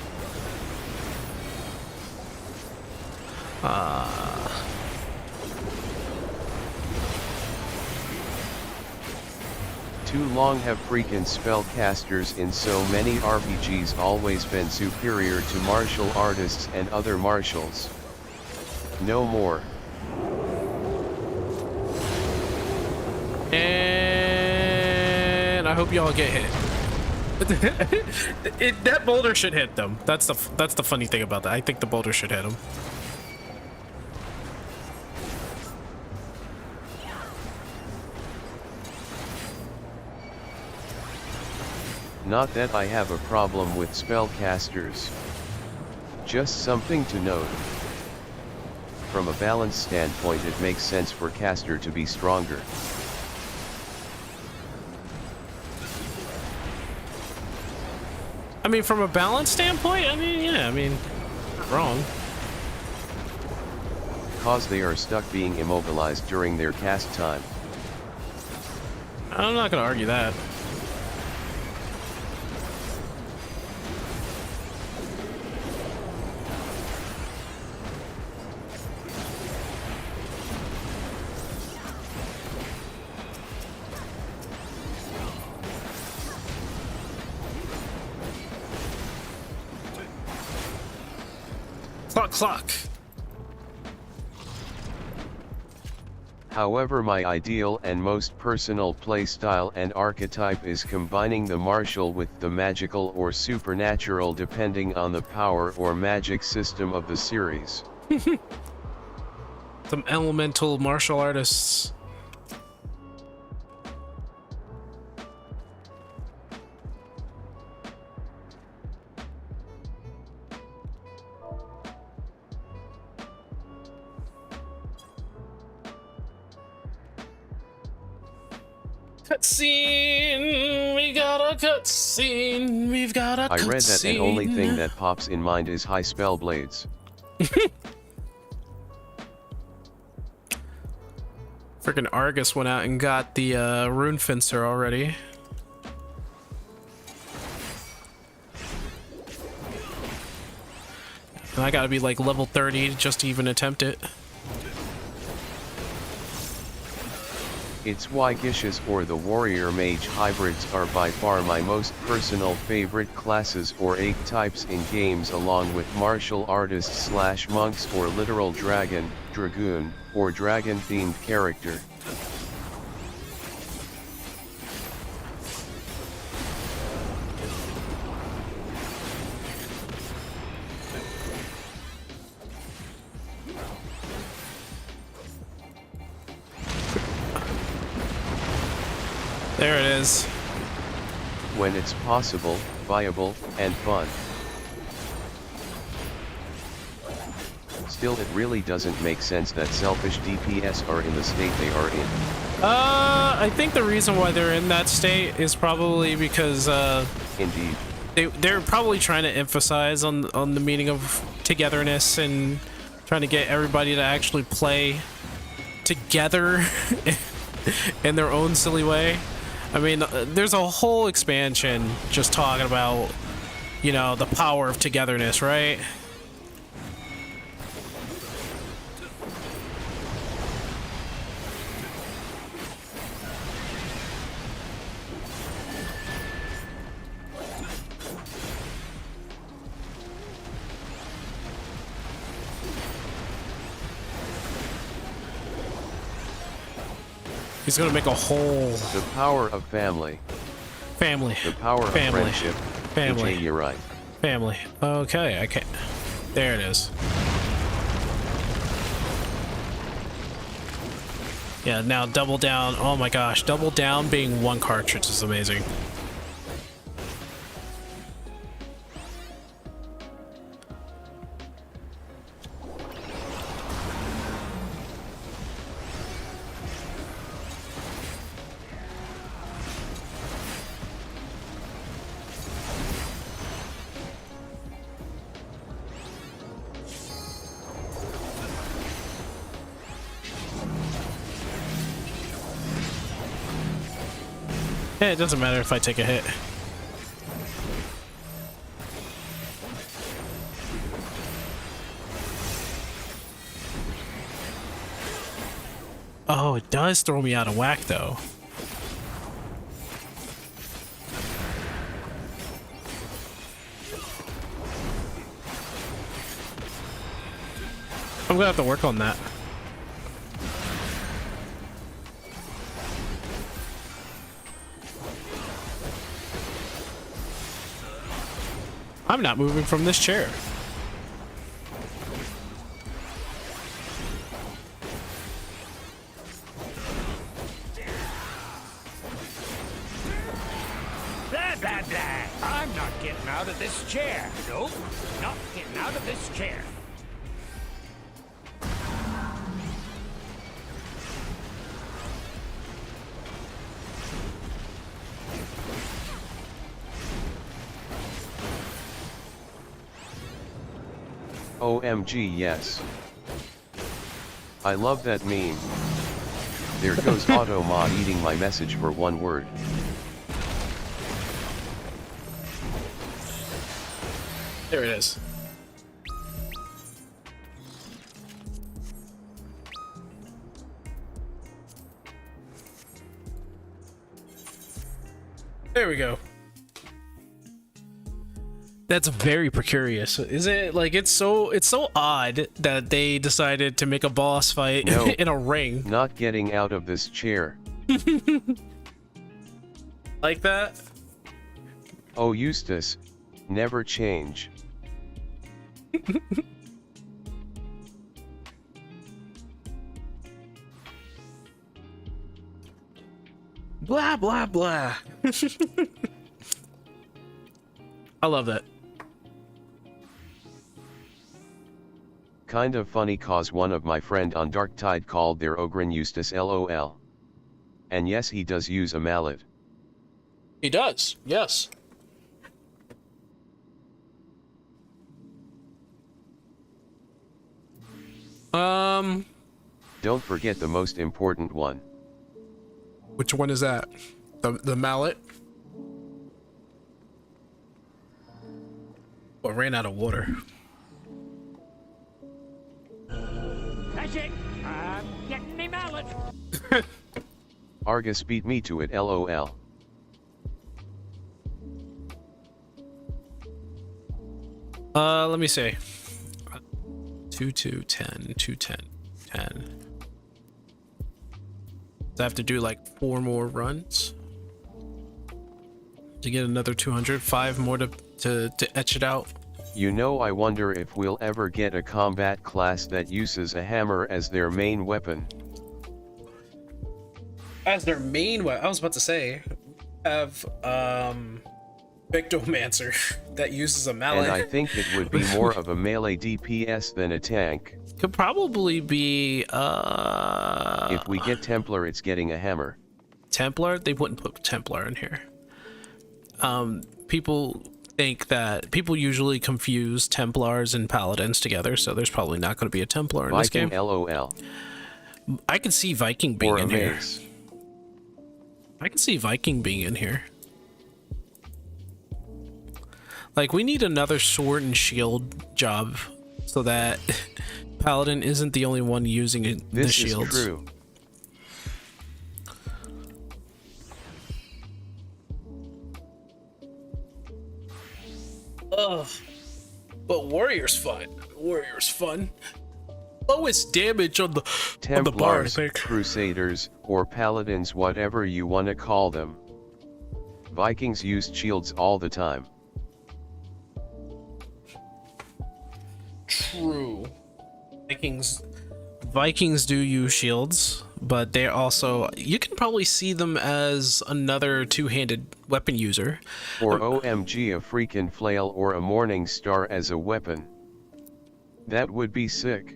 Too long have freaking spellcasters in so many RPGs always been superior to martial artists and other martials. No more. And I hope y'all get hit. That boulder should hit them. That's the funny thing about that. I think the boulder should hit them. Not that I have a problem with spellcasters. Just something to note. From a balance standpoint, it makes sense for caster to be stronger. I mean, from a balance standpoint, I mean, yeah, I mean, not wrong. Cause they are stuck being immobilized during their cast time. I'm not gonna argue that. Clock. However, my ideal and most personal playstyle and archetype is combining the martial with the magical or supernatural depending on the power or magic system of the series. Some elemental martial artists. Cutscene! We got a cutscene! We've got a cutscene! I read that, and only thing that pops in mind is high spell blades. Freaking Argus went out and got the Rune Fencer already. And I gotta be like level 30 just to even attempt it. It's why Gishas or the Warrior Mage hybrids are by far my most personal favorite classes or archetypes in games, along with martial artists / monks or literal dragoon, or dragon-themed character. There it is. When it's possible, viable, and fun. Still, it really doesn't make sense that selfish DPS are in the state they are in. I think the reason why they're in that state is probably because, Indeed. they're probably trying to emphasize on the meaning of togetherness and trying to get everybody to actually play together in their own silly way. I mean, there's a whole expansion just talking about, you know, the power of togetherness, right? He's gonna make a whole The power of family. family. The power of Family. friendship. Family. AJ, you're right. Family. Okay, I can't. There it is. Yeah, now double down. Oh my gosh, double down being one cartridge is amazing. Yeah, it doesn't matter if I take a hit. Oh, it does throw me out of whack, though. I'm gonna have to work on that. I'm not moving from this chair. Blah, blah, blah. I'm not getting out of this chair. Nope, not getting out of this chair. OMG, yes. I love that meme. There goes Automod eating my message for one word. There it is. There we go. That's very precarious. Is it? Like, it's so odd that they decided to make a boss fight No. in a ring Not getting out of this chair. like that. Oh Eustace, never change. Blah blah blah. I love that. Kind of funny cause one of my friend on Dark Tide called their Ogren Eustace LOL. And yes, he does use a mallet. He does. Yes. Don't forget the most important one. Which one is that? The mallet? Oh, I ran out of water. That's it. I'm getting me mallet. Argus beat me to it LOL. Let me see. 2, 2, 10, 2, 10, 10. So I have to do like 4 more runs to get another 200. 5 more to etch it out. You know, I wonder if we'll ever get a combat class that uses a hammer as their main weapon. as their main weapon. I was about to say, have Victomancer that uses a melee. And I think it would be more of a melee DPS than a tank. Could probably be If we get Templar, it's getting a hammer. Templar. They wouldn't put Templar in here. People think that people usually confuse Templars and Paladins together, so there's probably not going to be a Templar in this Viking game. LOL. I can see Viking being Or a in here. mace. I can see Viking being in here. Like, we need another sword and shield job so that Paladin isn't the only one using the This shields. is true. Ugh. But Warrior's fun. Warrior's fun. Lowest damage on the bar, I Templars, think. Crusaders, or Paladins, whatever you want to call them. Vikings used shields all the time. True. Vikings do use shields, but they're also, you can probably see them as another two-handed weapon user. Or OMG, a freaking flail or a morning star as a weapon. That would be sick.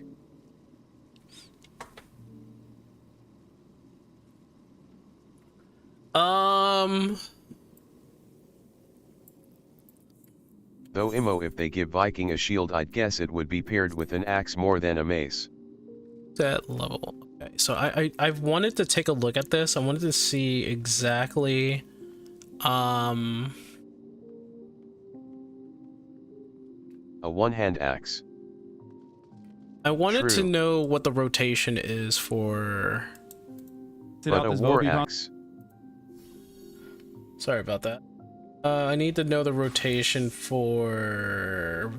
Though Imo, if they give Viking a shield, I'd guess it would be paired with an axe more than a mace. That level. Okay, so I've wanted to take a look at this. I wanted to see exactly A one-hand axe. I wanted to True. know what the rotation is for. But a war axe. Sorry about that. I need to know the rotation for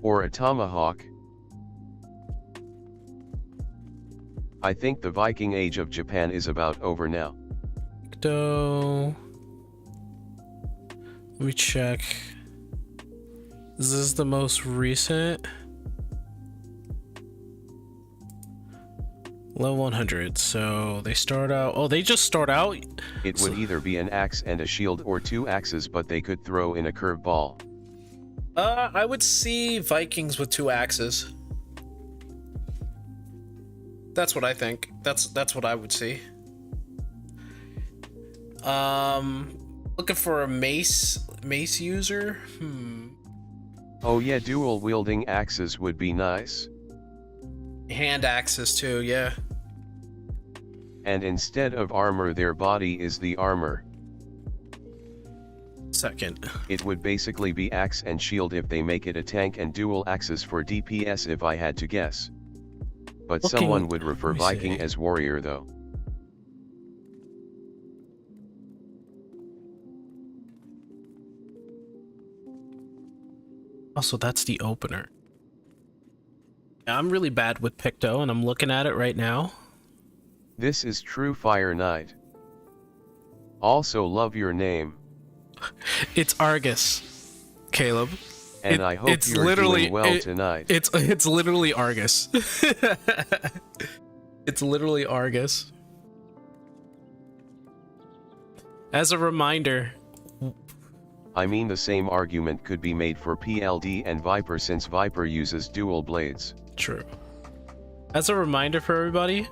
Or a tomahawk. I think the Viking Age of Japan is about over now. Let me check. Is this the most recent? Level 100. So they start out. Oh, they just start out. It would either be an axe and a shield or two axes, but they could throw in a curveball. I would see Vikings with two axes. That's what I think. That's what I would see. Looking for a mace user. Oh yeah, dual wielding axes would be nice. Hand axes too, yeah. And instead of armor, their body is the armor. Second. It would basically be axe and shield if they make it a tank, and dual axes for DPS if I had to guess. But someone would refer let me Viking see. as warrior though. Also, that's the opener. Yeah, I'm really bad with Picto, and I'm looking at it right now. This is true, Fire Knight. Also love your name. It's Argus, Caleb. And I hope you're doing well tonight. It's literally Argus. It's literally Argus. As a reminder, I mean, the same argument could be made for PLD and Viper, since Viper uses dual blades. true. As a reminder for everybody,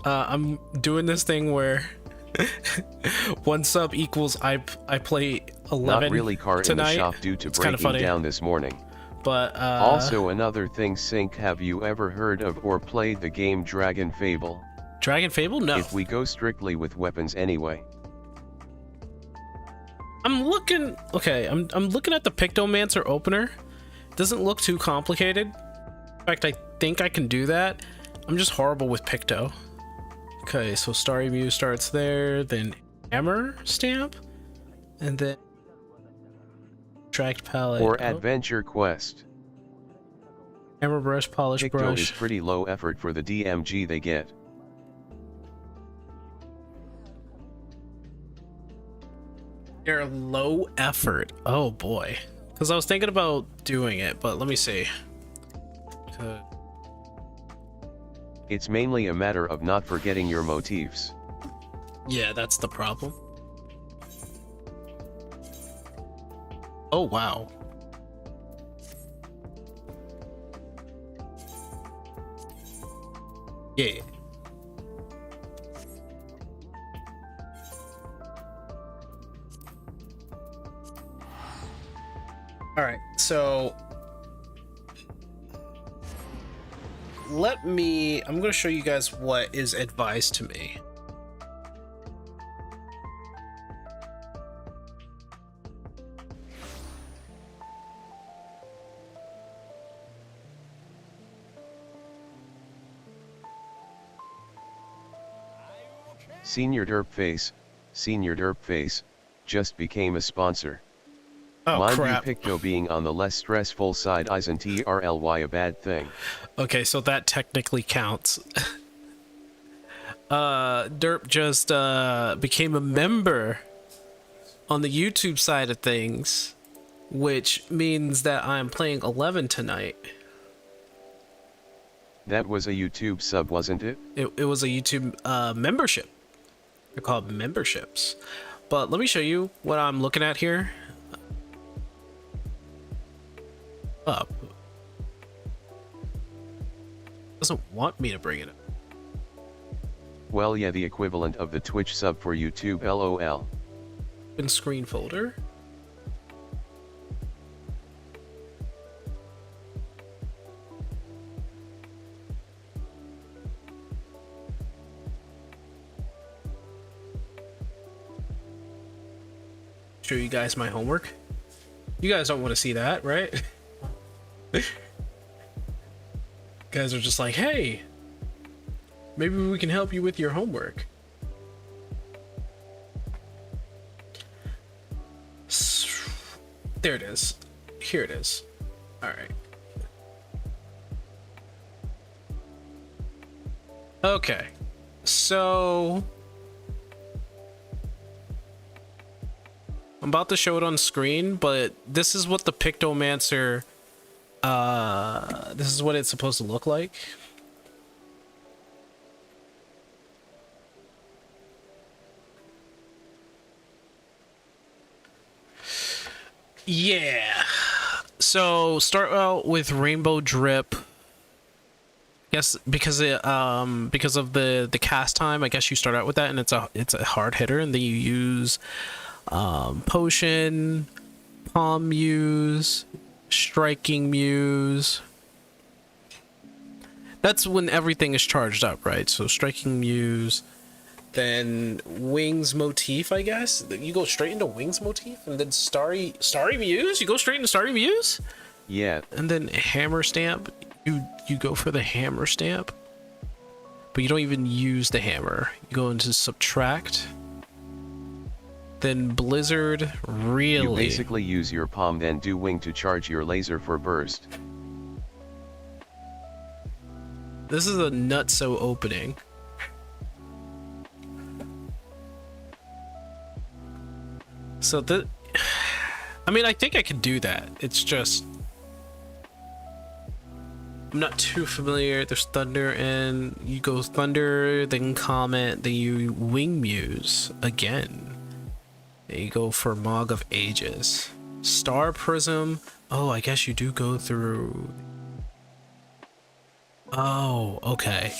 I'm doing this thing where one sub equals I play 11 Not really car in the tonight. shop due to It's kinda breaking funny. down this morning. But Also another thing, Sync, have you ever heard of or played the game Dragon Fable? Dragon Fable? No. If we go strictly with weapons anyway. I'm looking. Okay, I'm looking at the Pictomancer opener. Doesn't look too complicated. In fact, I think I can do that. I'm just horrible with Picto. Okay, so Starry Muse starts there, then Hammer Stamp, and then Tract Palette. Or Adventure Quest. Hammer Brush, Polish Picto Brush. is pretty low effort for the DMG they get. They're low effort. Oh boy. Because I was thinking about doing it, but let me see. It's mainly a matter of not forgetting your motifs. Yeah, that's the problem. Oh, wow. Yeah. All right, so I'm going to show you guys what is advised to me. Senior Derp Face, just became a sponsor. Oh, Mind crap. you, Picto being on the less stressful side isn't TRLY a bad thing. Okay, so that technically counts. Derp just became a member on the YouTube side of things, which means that I'm playing 11 tonight. That was a YouTube sub, wasn't it? It was a YouTube membership. They're called memberships. But let me show you what I'm looking at here. Up. Doesn't want me to bring it up. Well, yeah, the equivalent of the Twitch sub for YouTube, LOL. In screen folder. Show you guys my homework. You guys don't want to see that, right? Guys are just like, hey, maybe we can help you with your homework. There it is. Here it is. All right. Okay. So I'm about to show it on screen, but this is what the Pictomancer, this is what it's supposed to look like. Yeah. So start out with Rainbow Drip. Yes, because of the cast time, I guess you start out with that, and it's a hard hitter, and then you use Potion, Palm Muse, Striking Muse. That's when everything is charged up, right? So Striking Muse, then Wings Motif, I guess. You go straight into Wings Motif, and then Starry Muse. You go straight into Starry Muse. Yeah. And then Hammer Stamp. You go for the Hammer Stamp, but you don't even use the hammer. You go into Subtract. Then Blizzard, really. You basically use your palm, then do Wing to charge your laser for burst. This is a nutso opening. So I mean, I think I could do that. It's just I'm not too familiar. There's Thunder, and you go Thunder, then Comet, then you Wing Muse again. Then you go for Mog of Ages. Star Prism. Oh, I guess you do go through. Oh, okay.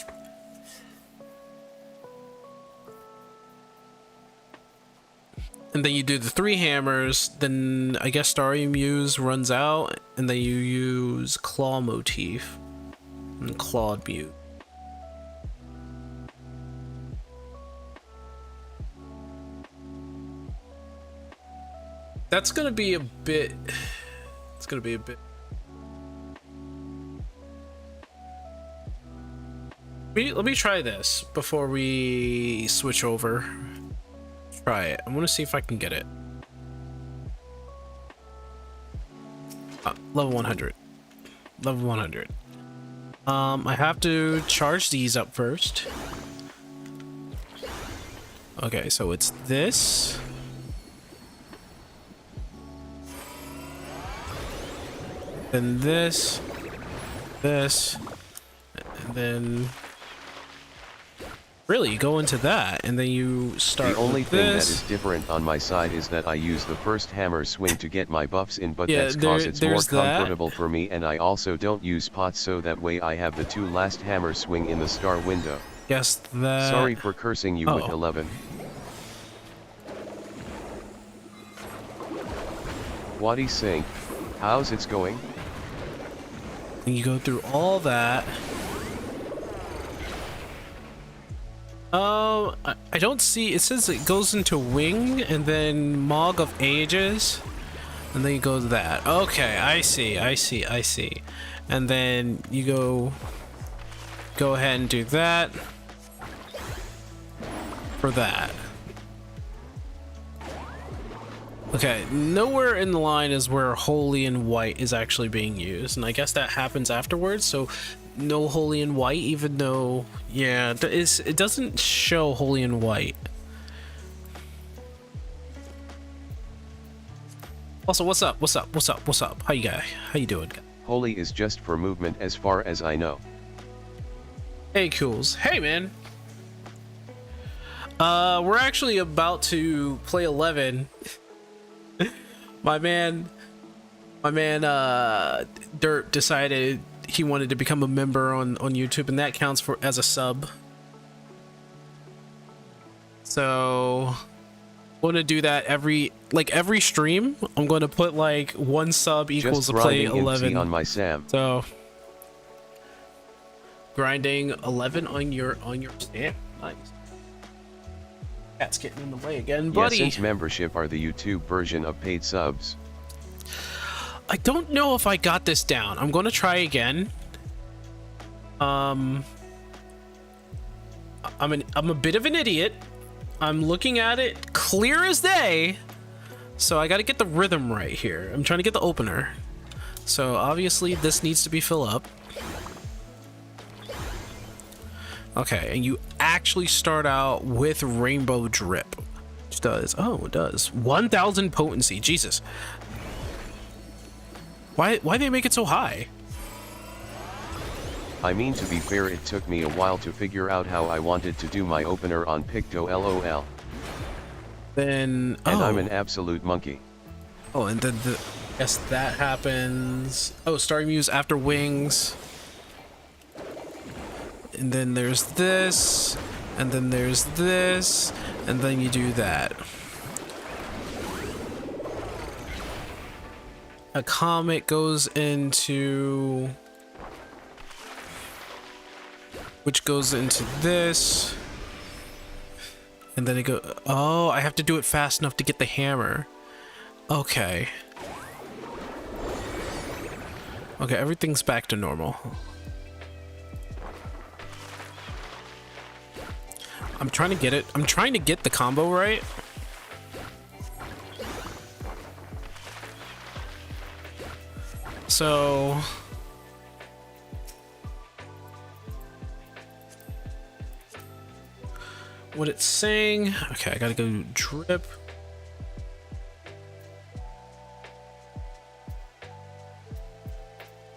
And then you do the 3 hammers, then I guess Starry Muse runs out, and then you use Claw Motif and Clawed Mute. That's gonna be a bit. It's gonna be a bit. Let me try this before we switch over. Try it. I want to see if I can get it. Level 100. Level 100. I have to charge these up first. Okay, so it's this. Then this. This. And then Really, you go into that, and then you start The only with thing that this. is different on my side is that I use the first hammer swing to get my buffs in, but Yeah, that's cause it's more there's that. comfortable for me, and I also don't use pots, so that way I have the 2 last hammer swing in the star window. Guess that. Sorry for cursing you with oh. 11. Wadi Singh, how's it's going? And you go through all that. I don't see. It says it goes into Wing and then Mog of Ages, and then you go to that. Okay, I see. And then you go ahead and do that for that. Okay, nowhere in the line is where Holy and White is actually being used, and I guess that happens afterwards, so no Holy and White, even though, yeah, it doesn't show Holy and White. Also, what's up? How you doing? Holy is just for movement as far as I know. Hey, Cools. Hey, man. We're actually about to play 11. My man, Dirt decided he wanted to become a member on YouTube, and that counts for as a sub. So, I'm going to do that every stream. I'm going to put like 1 sub equals Just to play grinding 11 on my Sam. So, grinding 11 on your stand. Nice. Cat's getting in the way again, buddy. Yeah, since membership are the YouTube version of paid subs. I don't know if I got this down. I'm going to try again. I'm a bit of an idiot. I'm looking at it clear as day. So I got to get the rhythm right here. I'm trying to get the opener. So obviously this needs to be filled up. Okay, and you actually start out with Rainbow Drip. Which does, it does 1000 potency. Jesus. Why they make it so high? I mean, to be fair, it took me a while to figure out how I wanted to do my opener on Picto LOL. Then And I'm an absolute monkey. Oh, and then yes, that happens. Oh, Starry Muse after Wings. And then there's this, and then there's this, and then you do that. A comet goes into, which goes into this, and then it go. Oh, I have to do it fast enough to get the hammer. Okay. Okay, everything's back to normal. I'm trying to get it. I'm trying to get the combo right. So what it's saying. Okay, I gotta go drip.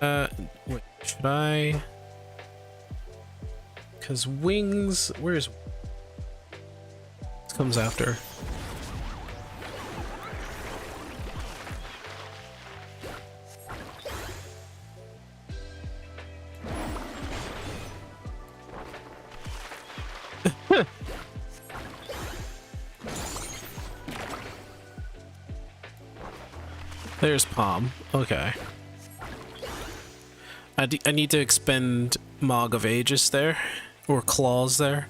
Wait, should I? Because Wings, where's comes after? There's Palm. Okay. I need to expend Mog of Ages there, or Claws there.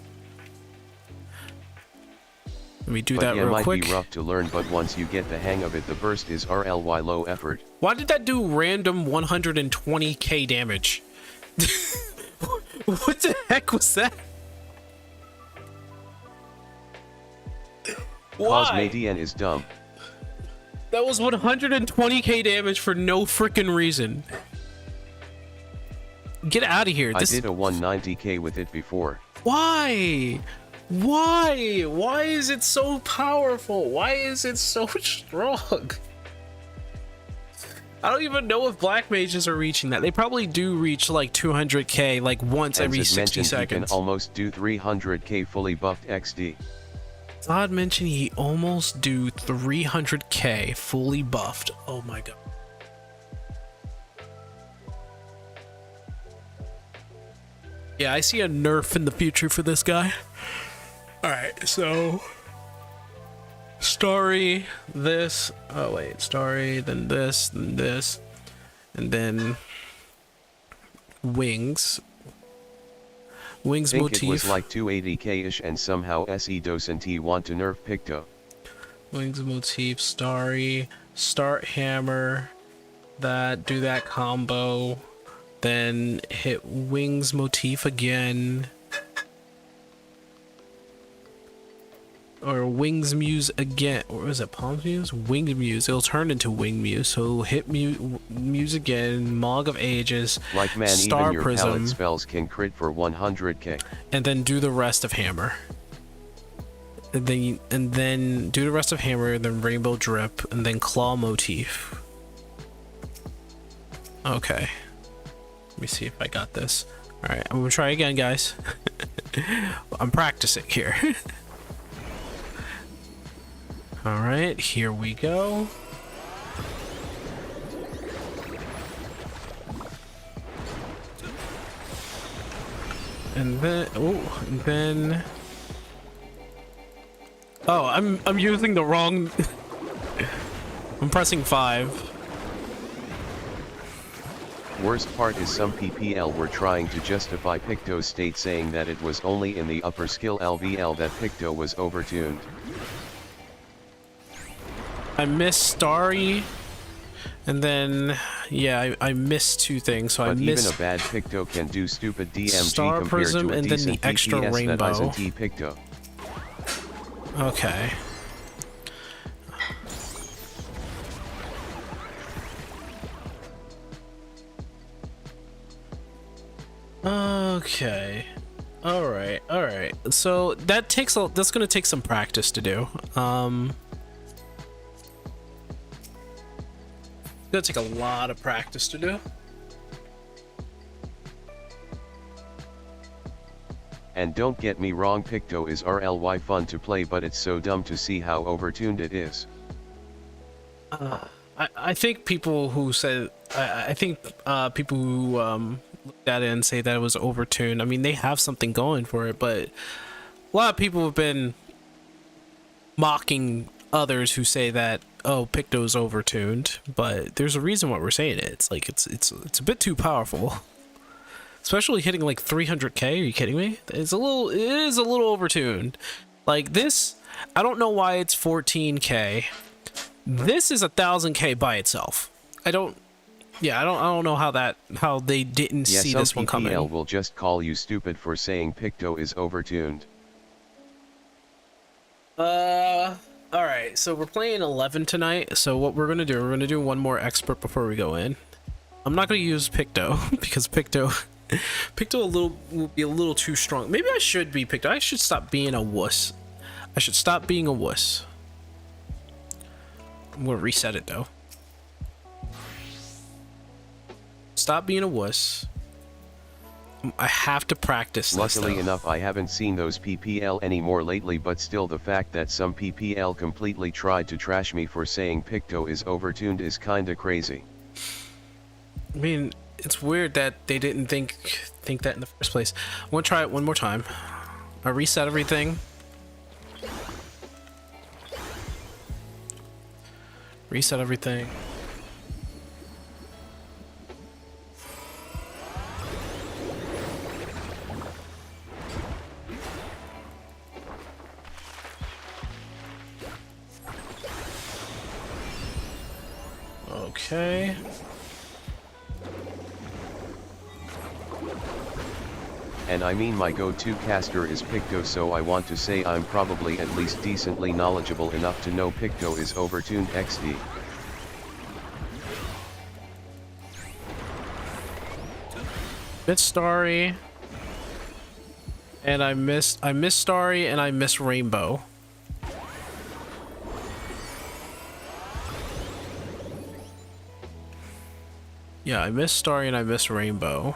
Let me do that yeah, real might quick. be rough to learn, but once you get the hang of it, the burst is RLY low effort. Why did that do random 120k damage? What the heck was that? Why? Cosmadian is dumb. That was 120k damage for no freaking reason. Get out of here. I did a 190k with it before. Why? Why? Why is it so powerful? Why is it so strong? I don't even know if black mages are reaching that. They probably do reach like 200k like once And every as 60 mentioned, he can seconds. almost do 300k fully buffed XD. Zod mentioned he almost do 300k fully buffed. Oh my god. Yeah, I see a nerf in the future for this guy. Alright, so Starry, this, oh wait, Starry, then this, and then Wings. Wings Think motif. it was like 280k-ish and somehow SE Docent want to nerf Picto. Wings motif, Starry, start hammer, that, do that combo, then hit Wings motif again, or Wings Muse again, or is it Palm's Muse? Winged Muse, it'll turn into Wing Muse, so hit Muse again, Mog of Ages, Like man, Star even your Prism, palette spells can crit for 100k. and then do the rest of hammer. And then do the rest of hammer, then rainbow drip, and then claw motif. Okay. Let me see if I got this. Alright, I'm gonna try again, guys. I'm practicing here. Alright, here we go. And then, oh, and then, oh, I'm using the wrong. I'm pressing 5. Worst part is some PPL were trying to justify Picto's state, saying that it was only in the upper skill LVL that Picto was overtuned. I missed Starry, and then yeah, I missed 2 things. So But I missed even a bad Picto can do stupid DMG Star compared Prism to a and then decent the extra DPS rainbow. that isn't Picto. Okay. Okay. All right. So that's gonna take some practice to do. Gonna take a lot of practice to do. And don't get me wrong, Picto is RLY fun to play, but it's so dumb to see how overtuned it is. I think people who said I think people who looked at it and say that it was overtuned, I mean, they have something going for it, but a lot of people have been mocking others who say that, oh, Picto's overtuned, but there's a reason why we're saying it. It's like it's a bit too powerful. Especially hitting like 300k, are you kidding me? It is a little overtuned. Like this, I don't know why it's 14k. This is 1000k by itself. I don't know how they didn't see this one coming. Some PPL will just call you stupid for saying Picto is overtuned. Alright, so we're playing 11 tonight, so what we're gonna do one more expert before we go in. I'm not gonna use Picto, because Picto will be a little too strong. Maybe I should be Picto. I should stop being a wuss. I should stop being a wuss. I'm gonna reset it though. Stop being a wuss. I have to practice this. Luckily enough, I haven't seen those PPL anymore lately, but still the fact that some PPL completely tried to trash me for saying Picto is overtuned is kinda crazy. I mean, it's weird that they didn't think that in the first place. I'm gonna try it one more time. I reset everything. Reset everything. Okay. And I mean, my go-to caster is Picto, so I want to say I'm probably at least decently knowledgeable enough to know Picto is overtuned XD. Bit Starry. And I missed Starry and I missed Rainbow. Yeah, I missed Starry and I missed Rainbow.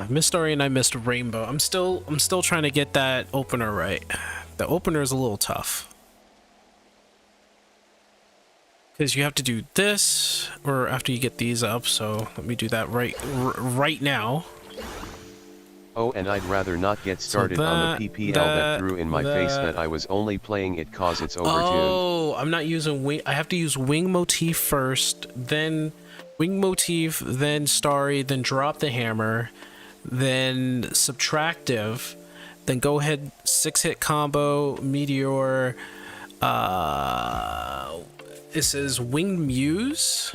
Missed Starry and I missed Rainbow. I'm still trying to get that opener right. The opener is a little tough. Because you have to do this, or after you get these up, so let me do that right now. Oh, and I'd rather not get started on the PPL that threw in my face that I was only playing it cause it's overtuned. Oh, I'm not using wing. I have to use wing motif first, then wing motif, then Starry, then drop the hammer, then subtractive, then go ahead 6-hit combo, meteor, this is Winged Muse.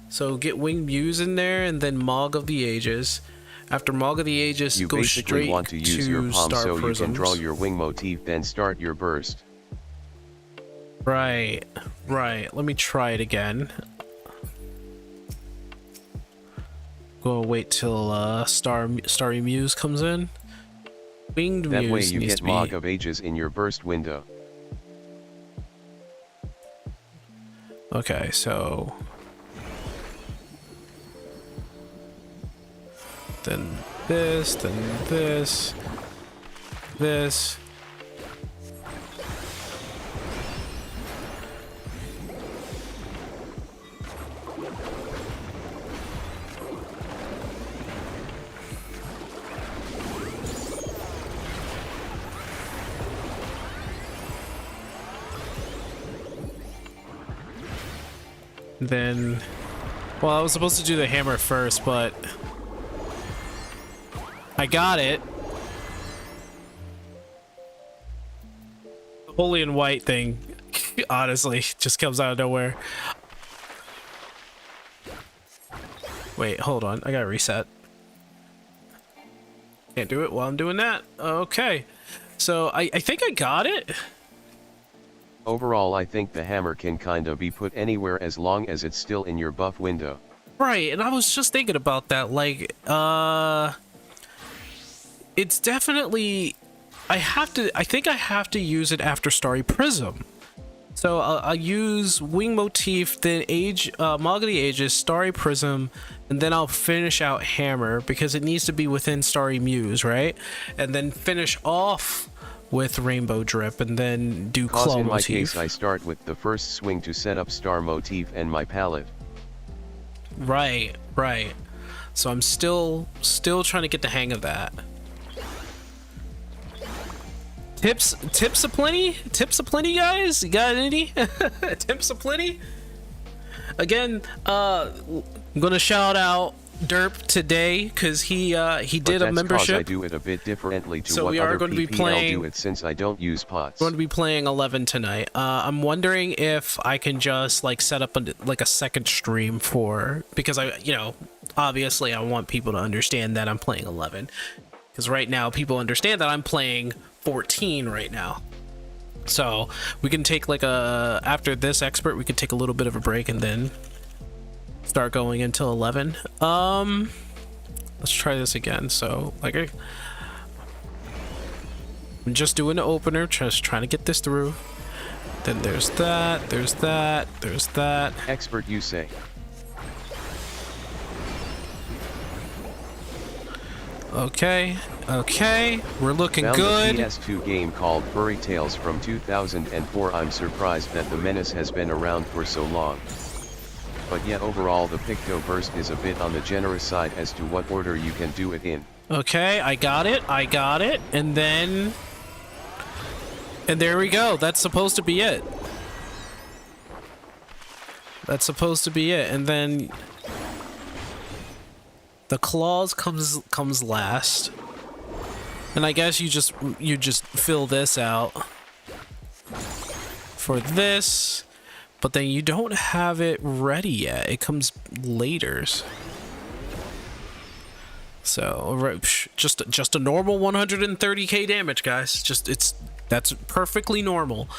So get Winged Muse in there, and then Mog of the Ages. After Mog of the Ages, you go basically straight want to use your palm Star so Prisms. you can draw your wing motif, then start your burst. Right. Let me try it again. Go wait till Starry Muse comes in. Winged That Muse way you needs get to be... Mog of Ages in your burst window. Okay, so then this, this. Then, well, I was supposed to do the hammer first, but I got it. The holy and white thing, honestly, just comes out of nowhere. Wait, hold on. I gotta reset. Can't do it while I'm doing that. Okay. So I think I got it. Overall, I think the hammer can kinda be put anywhere as long as it's still in your buff window. Right, and I was just thinking about that, like, it's definitely, I think I have to use it after Starry Prism. So I'll use Wing Motif, then Mog of the Ages, Starry Prism, and then I'll finish out Hammer, because it needs to be within Starry Muse, right? And then finish off with Rainbow Drip, and then do Cause Claw in my Motif. case I start with the first swing to set up Star Motif and my palette. Right. So I'm still trying to get the hang of that. Tips aplenty, guys. You got any tips aplenty? Again, I'm gonna shout out Derp today because he did a membership. I do it a bit differently to So what we are other going to be PPL playing. do it since I don't use pots. We're going to be playing 11 tonight. I'm wondering if I can just like set up a second stream because obviously I want people to understand that I'm playing 11. Because right now people understand that I'm playing 14 right now. So we can take after this expert, we could take a little bit of a break and then start going until 11. Let's try this again. So I'm just doing the opener, just trying to get this through. Then there's that. Expert, you say. Okay, we're looking Found good. a PS2 game called Furry Tales from 2004. I'm surprised that the menace has been around for so long. But yet overall the Picto Burst is a bit on the generous side as to what order you can do it in. Okay, I got it, and there we go. That's supposed to be it. And then the claws comes last. And I guess you just fill this out for this, but then you don't have it ready yet. It comes later. So just a normal 130k damage, guys. That's perfectly normal.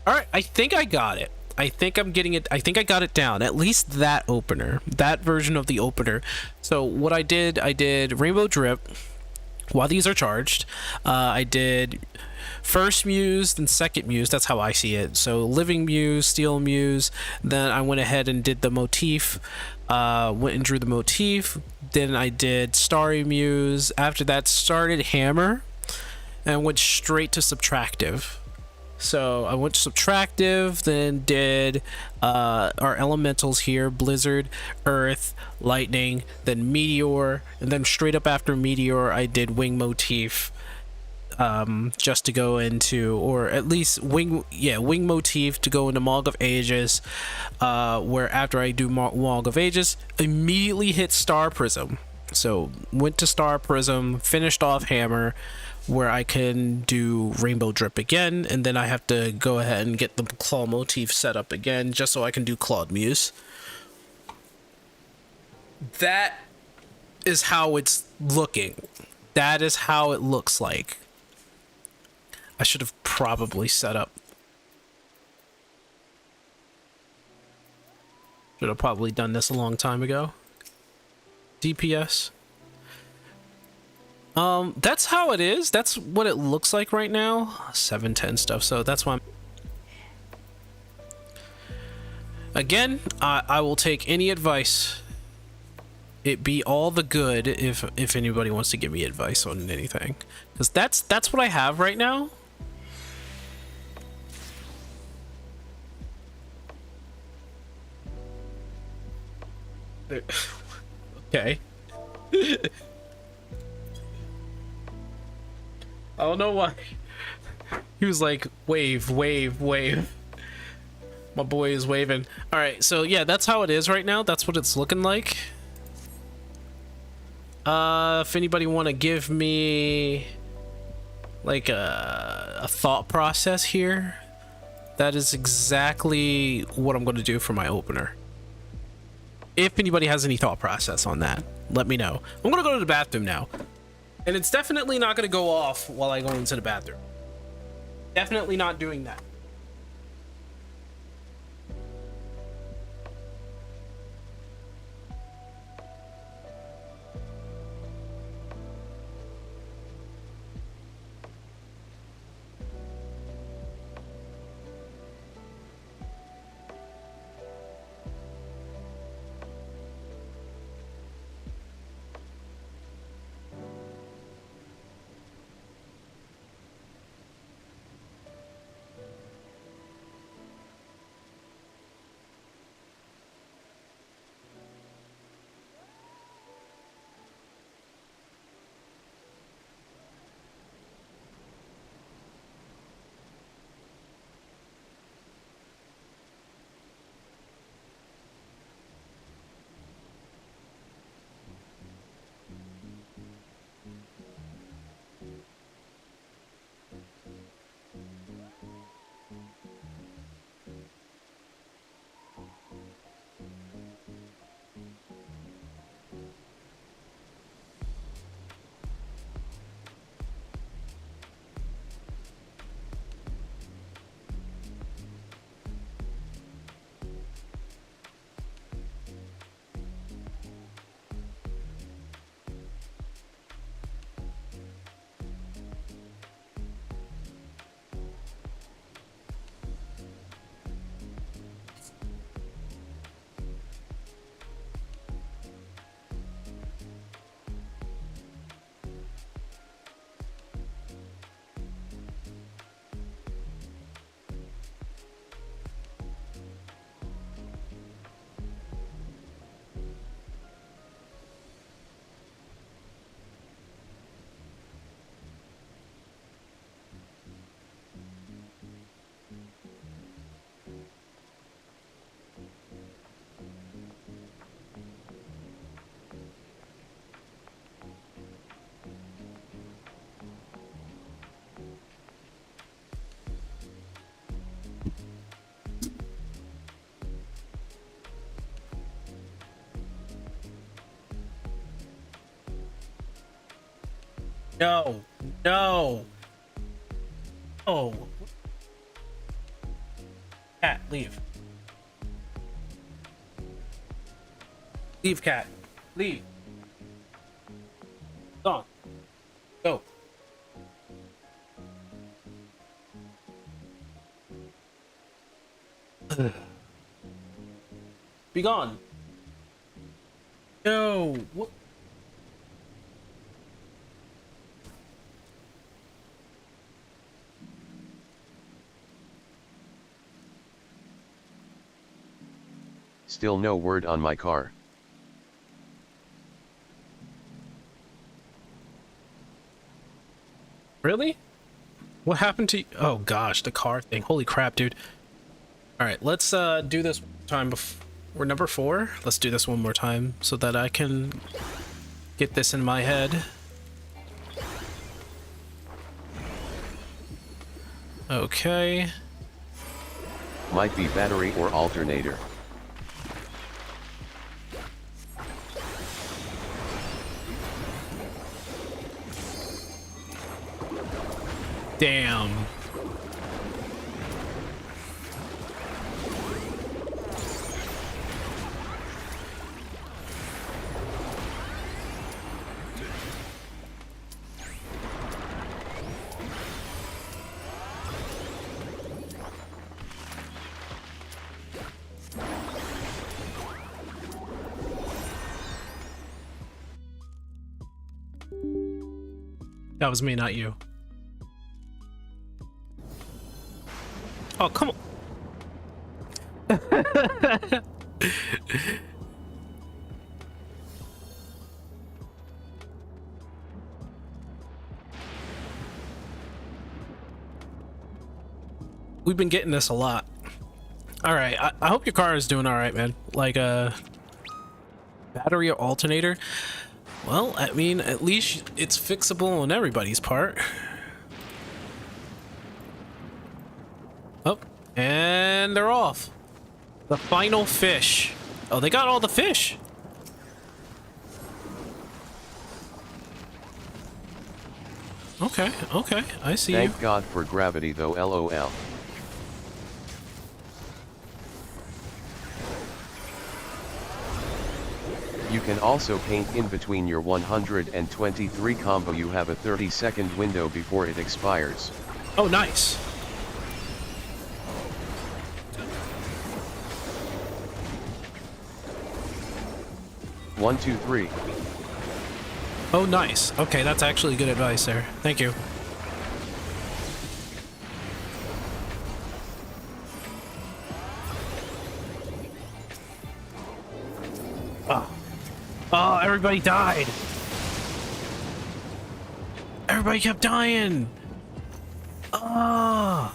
All right, I think I got it. I think I'm getting it. I think I got it down. At least that opener, that version of the opener. So what I did Rainbow Drip while these are charged. I did first Muse, then second Muse. That's how I see it. So Living Muse, Steel Muse. Then I went ahead and did the motif. Went and drew the motif. Then I did Starry Muse. After that, started Hammer, and went straight to Subtractive. So I went to Subtractive, then did our elementals here: Blizzard, Earth, Lightning, then Meteor, and then straight up after Meteor I did Wing Motif, just to go into, or at least Wing Motif to go into Mog of Ages, where after I do Mog of Ages, immediately hit Star Prism. So went to Star Prism, finished off Hammer, where I can do Rainbow Drip again, and then I have to go ahead and get the Claw motif set up again, just so I can do Clawed Muse. That is how it's looking. That is how it looks like. I should have probably set up. Should have probably done this a long time ago. DPS. That's how it is. That's what it looks like right now. 710 stuff. So that's why again, I will take any advice. It be all the good if anybody wants to give me advice on anything, because that's what I have right now. Okay. I don't know why. He was like, wave, wave, wave. My boy is waving. Alright, so yeah, that's how it is right now. That's what it's looking like. If anybody want to give me like a thought process here, that is exactly what I'm going to do for my opener. If anybody has any thought process on that, let me know. I'm going to go to the bathroom now. And it's definitely not going to go off while I go into the bathroom. Definitely not doing that. No, no. Oh. Cat, leave. Leave, cat. Leave. Gone. Go. Be gone. No. What? Still no word on my car. Really? What happened to you? Oh gosh, the car thing. Holy crap, dude. All right, let's do this one time. We're number 4. Let's do this one more time so that I can get this in my head. Okay. Might be battery or alternator. Damn. That was me, not you. Oh, come on. We've been getting this a lot. All right, I hope your car is doing all right, man. Like battery or alternator. Well, I mean, at least it's fixable on everybody's part. Oh, and they're off. The final fish. Oh, they got all the fish. Okay, okay, I see you. Thank God for gravity though, LOL. You can also paint in between your 123 combo. You have a 30-second window before it expires. Oh, nice. One, two, three. Oh, nice. Okay, that's actually good advice there. Thank you. Oh. Oh, everybody died. Everybody kept dying. Ah.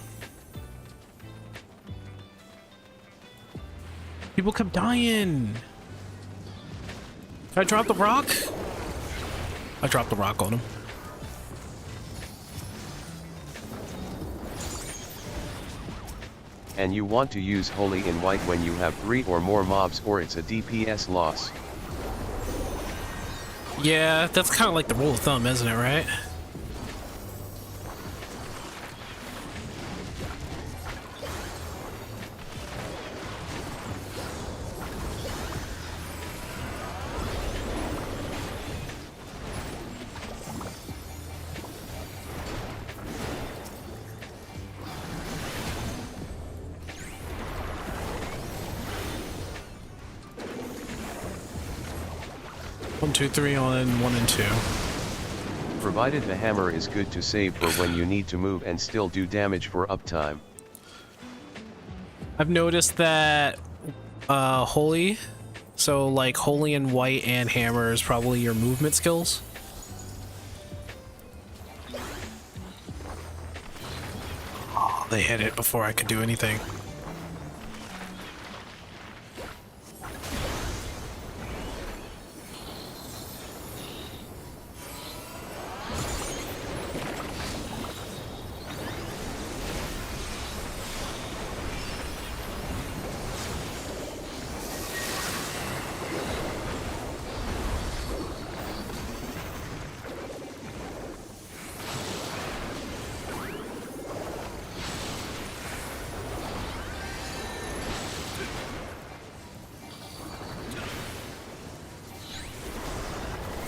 People kept dying. Did I drop the rock? I dropped the rock on him. And you want to use Holy in White when you have 3 or more mobs, or it's a DPS loss. Yeah, that's kind of like the rule of thumb, isn't it, right? One, two, three on 1 and 2. Provided the hammer is good to save for when you need to move and still do damage for uptime. I've noticed that holy, so like holy and white and hammer is probably your movement skills. Oh, they hit it before I could do anything.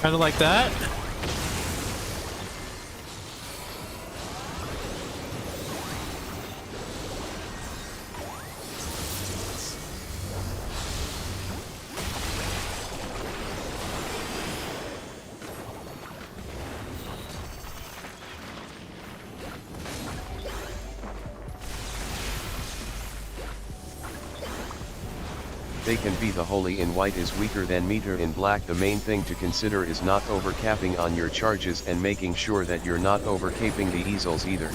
Kind of like that. They can be the holy in white is weaker than meter in black. The main thing to consider is not overcapping on your charges and making sure that you're not overcaping the easels either.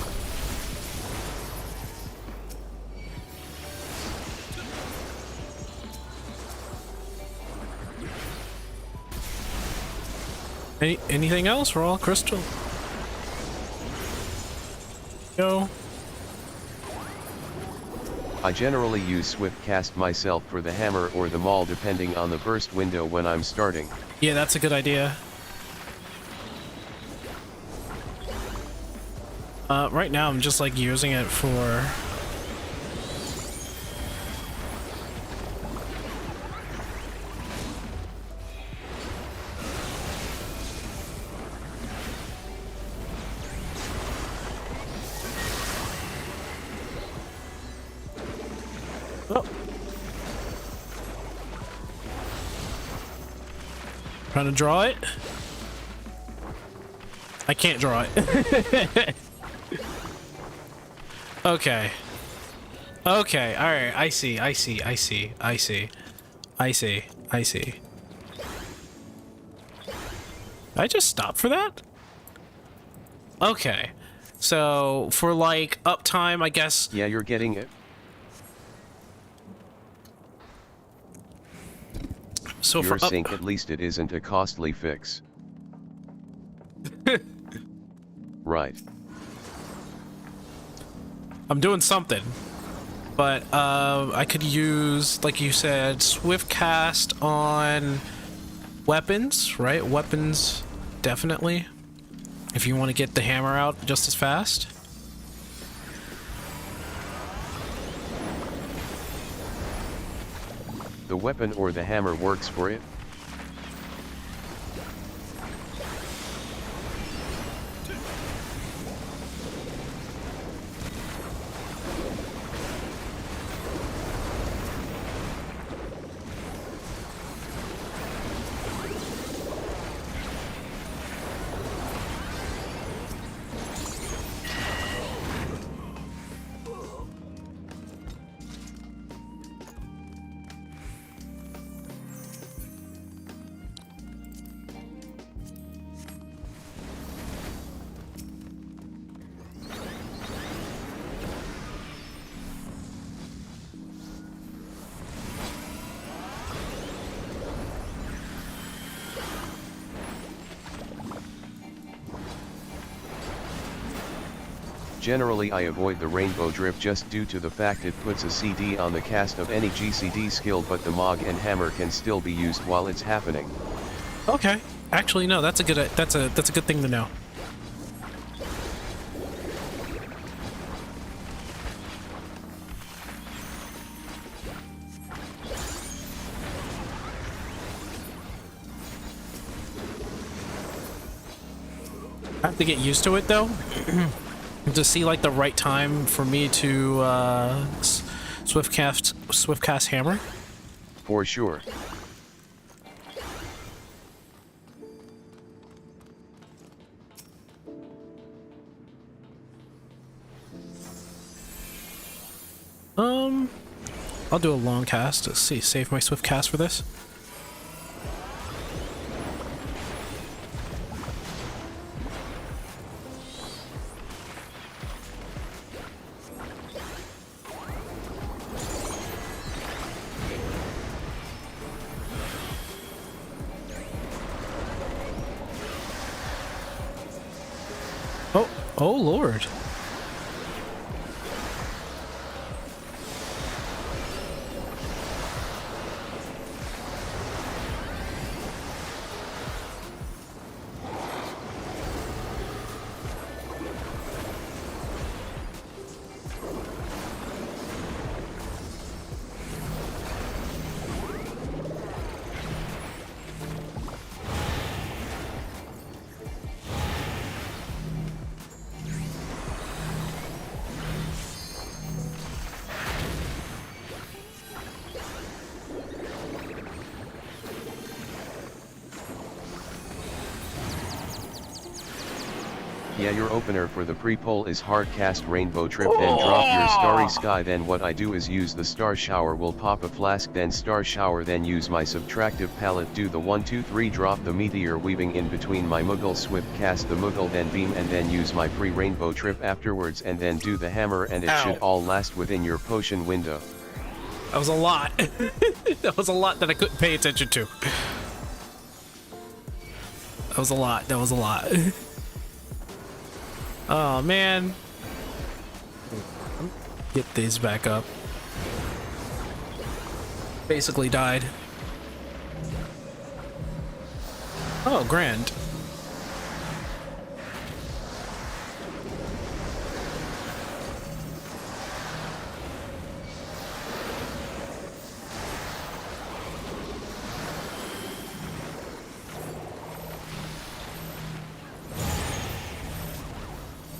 Anything else? We're all crystal. Go. I generally use Swift Cast myself for the hammer or the maul depending on the burst window when I'm starting. Yeah, that's a good idea. Right now I'm just like using it for... Oh. Trying to draw it? I can't draw it. Okay. Okay, alright, I see. I just stop for that? Okay. So, for like uptime, I guess... Yeah, you're getting it. So Your for sync, at least it isn't a costly fix. Right. I'm doing something. But I could use, like you said, Swift Cast on weapons, right? Weapons, definitely. If you want to get the hammer out just as fast. The weapon or the hammer works for it. Generally I avoid the rainbow drip just due to the fact it puts a CD on the cast of any GCD skill, but the Mog and hammer can still be used while it's happening. Okay. Actually, no, that's a good thing to know. I have to get used to it though. To see like the right time for me to swift cast hammer. For sure. I'll do a long cast. Let's see, save my swift cast for this. Oh Lord. Yeah, your opener for the pre-poll is Hardcast Rainbow Trip, then drop your Starry Sky, then what I do is use the Star Shower, will pop a flask, then Star Shower, then use my subtractive palette, do the 1 2 3, drop the Meteor weaving in between my Moogle, Swift cast the Moogle, then beam, and then use my pre-Rainbow Trip afterwards, and then do the hammer, and it should all last within your potion window. That was a lot. That was a lot that I couldn't pay attention to. That was a lot. That was a lot. Oh man. Get these back up. Basically died. Oh, grand.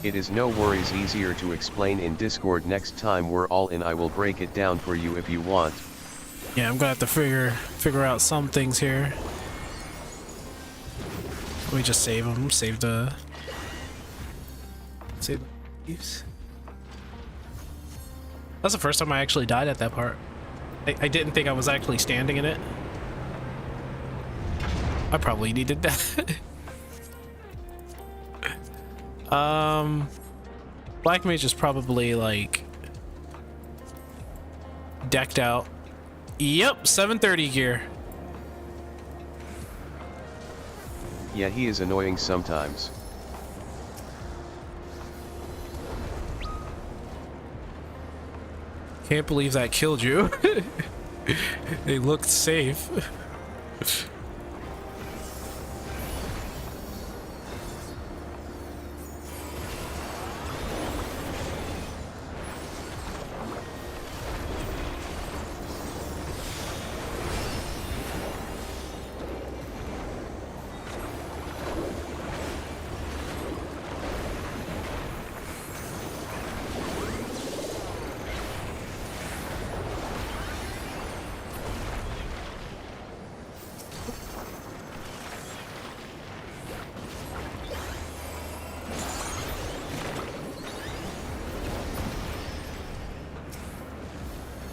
It is no worries, easier to explain in Discord. Next time we're all in, I will break it down for you if you want. Yeah, I'm gonna have to figure out some things here. Let me just save them. Save the thieves. That's the first time I actually died at that part. I didn't think I was actually standing in it. I probably needed that. Black Mage is probably like decked out. Yep, 730 gear. Yeah, he is annoying sometimes. Can't believe that killed you. They looked safe.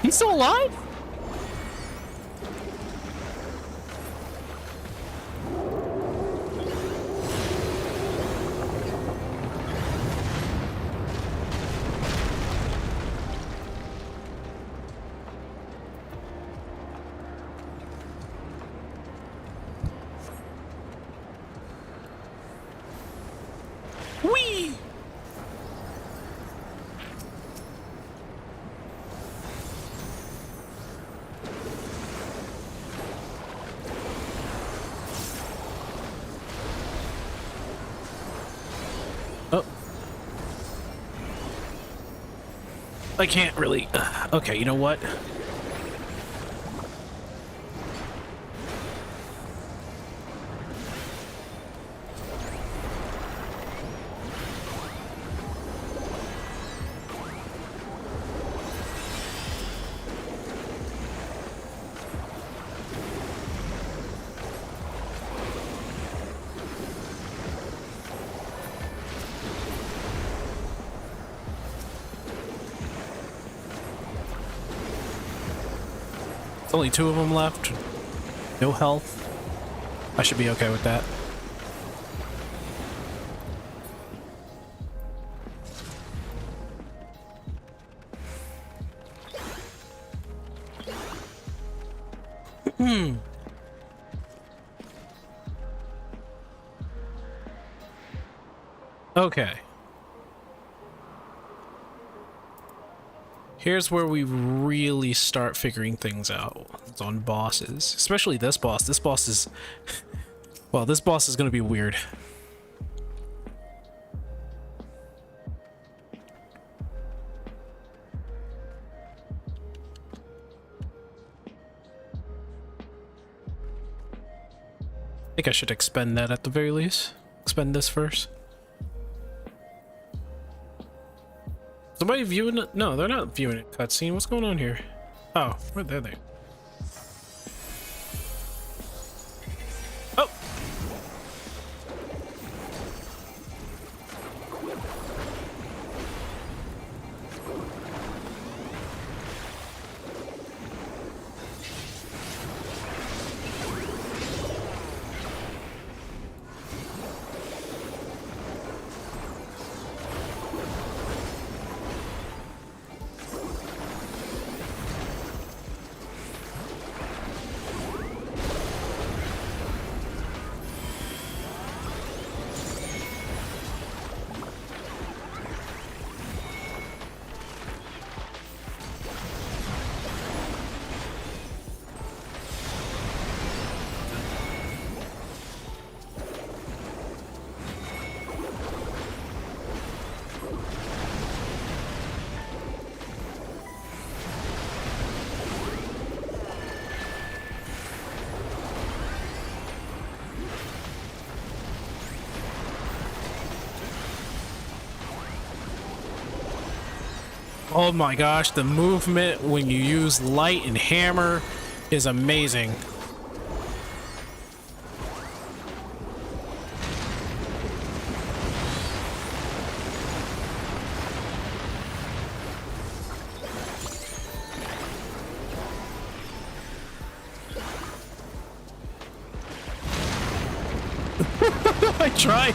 He's still alive? Whee! Oh. I can't really. Okay, you know what? Only 2 of them left. No health. I should be okay with that. Okay. Here's where we really start figuring things out. It's on bosses. Especially this boss. This boss is... Well, this boss is going to be weird. I think I should expend that at the very least. Expend this first. Somebody viewing it? No, they're not viewing a cutscene. What's going on here? Oh, where are they? Oh! Oh my gosh, the movement when you use light and hammer is amazing. I tried.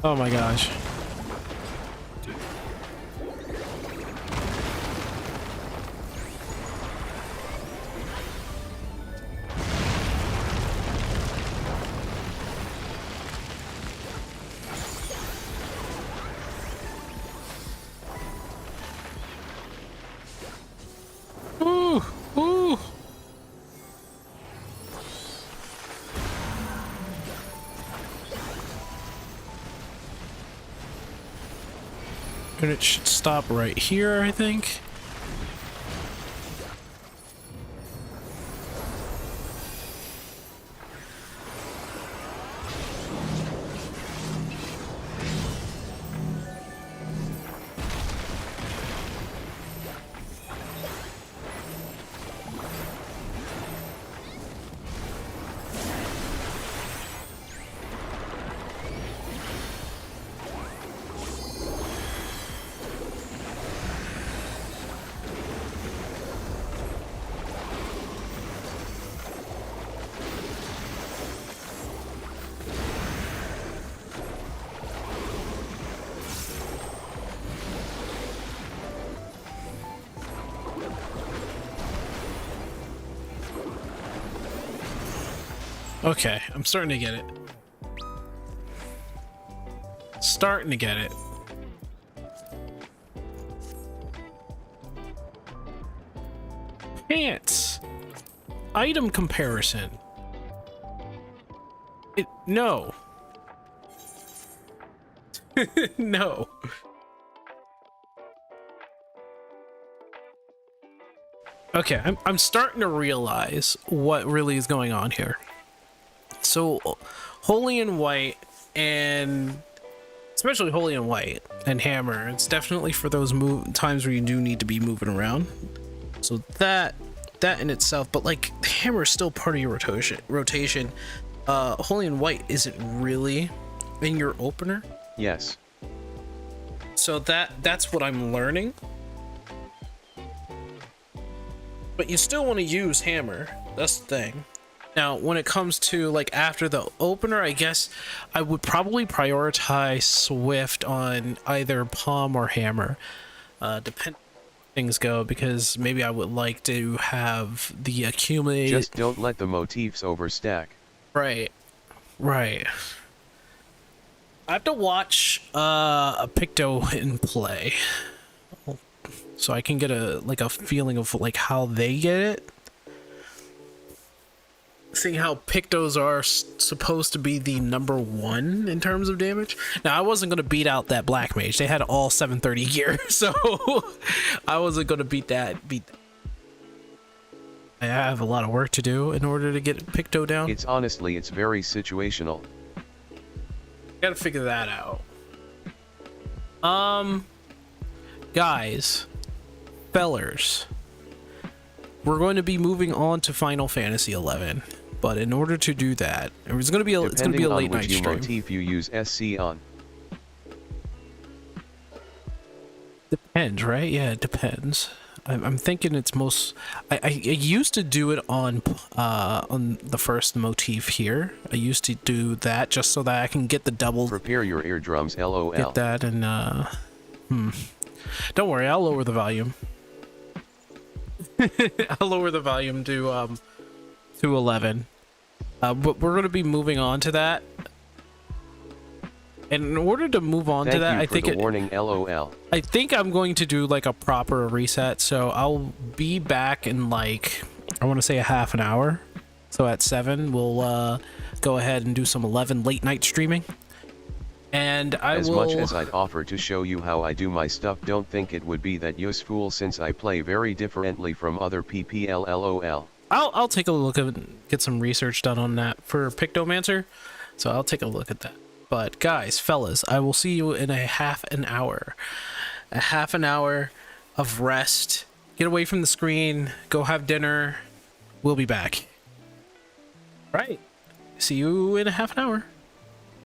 Oh my gosh. Ooh, ooh. And it should stop right here, I think. Okay, I'm starting to get it. Starting to get it. Pants. Item comparison. No. No. Okay, I'm starting to realize what really is going on here. So, Holy and White, and especially Holy and White and Hammer, it's definitely for those times where you do need to be moving around. So that in itself, but like Hammer is still part of your rotation. Holy and White isn't really in your opener. Yes. So that's what I'm learning. But you still want to use Hammer. That's the thing. Now, when it comes to like after the opener, I guess I would probably prioritize Swift on either Palm or Hammer, depending how things go, because maybe I would like to have the accumulated. Just don't let the motifs overstack. Right, right. I have to watch a Picto in play, so I can get a feeling of like how they get it. Seeing how Pictos are supposed to be the #1 in terms of damage. Now, I wasn't going to beat out that Black Mage. They had all 730 gear, so I wasn't going to beat that. I have a lot of work to do in order to get Picto down. It's very situational. Gotta figure that out. Guys, fellers, we're going to be moving on to Final Fantasy 11. But in order to do that, it's going to be a late night stream. Motif you use SC on. Depends, right? Yeah, it depends. I'm thinking it's most. I used to do it on the first motif here. I used to do that just so that I can get the double. Prepare your eardrums, LOL. Get that and Don't worry, I'll lower the volume. I'll lower the volume to 11. But we're going to be moving on to that. And in order to move on to that, I think warning, LOL. I think I'm going to do like a proper reset. So I'll be back in like, I want to say a half an hour. So at 7, we'll go ahead and do some 11 late night streaming. And as much as I'd offer to show you how I do my stuff, don't think it would be that useful since I play very differently from other PPL, LOL. I'll take a look at get some research done on that for Pictomancer. So I'll take a look at that. But guys, fellas, I will see you in a half an hour. A half an hour of rest. Get away from the screen. Go have dinner. We'll be back. Right. See you in a half an hour.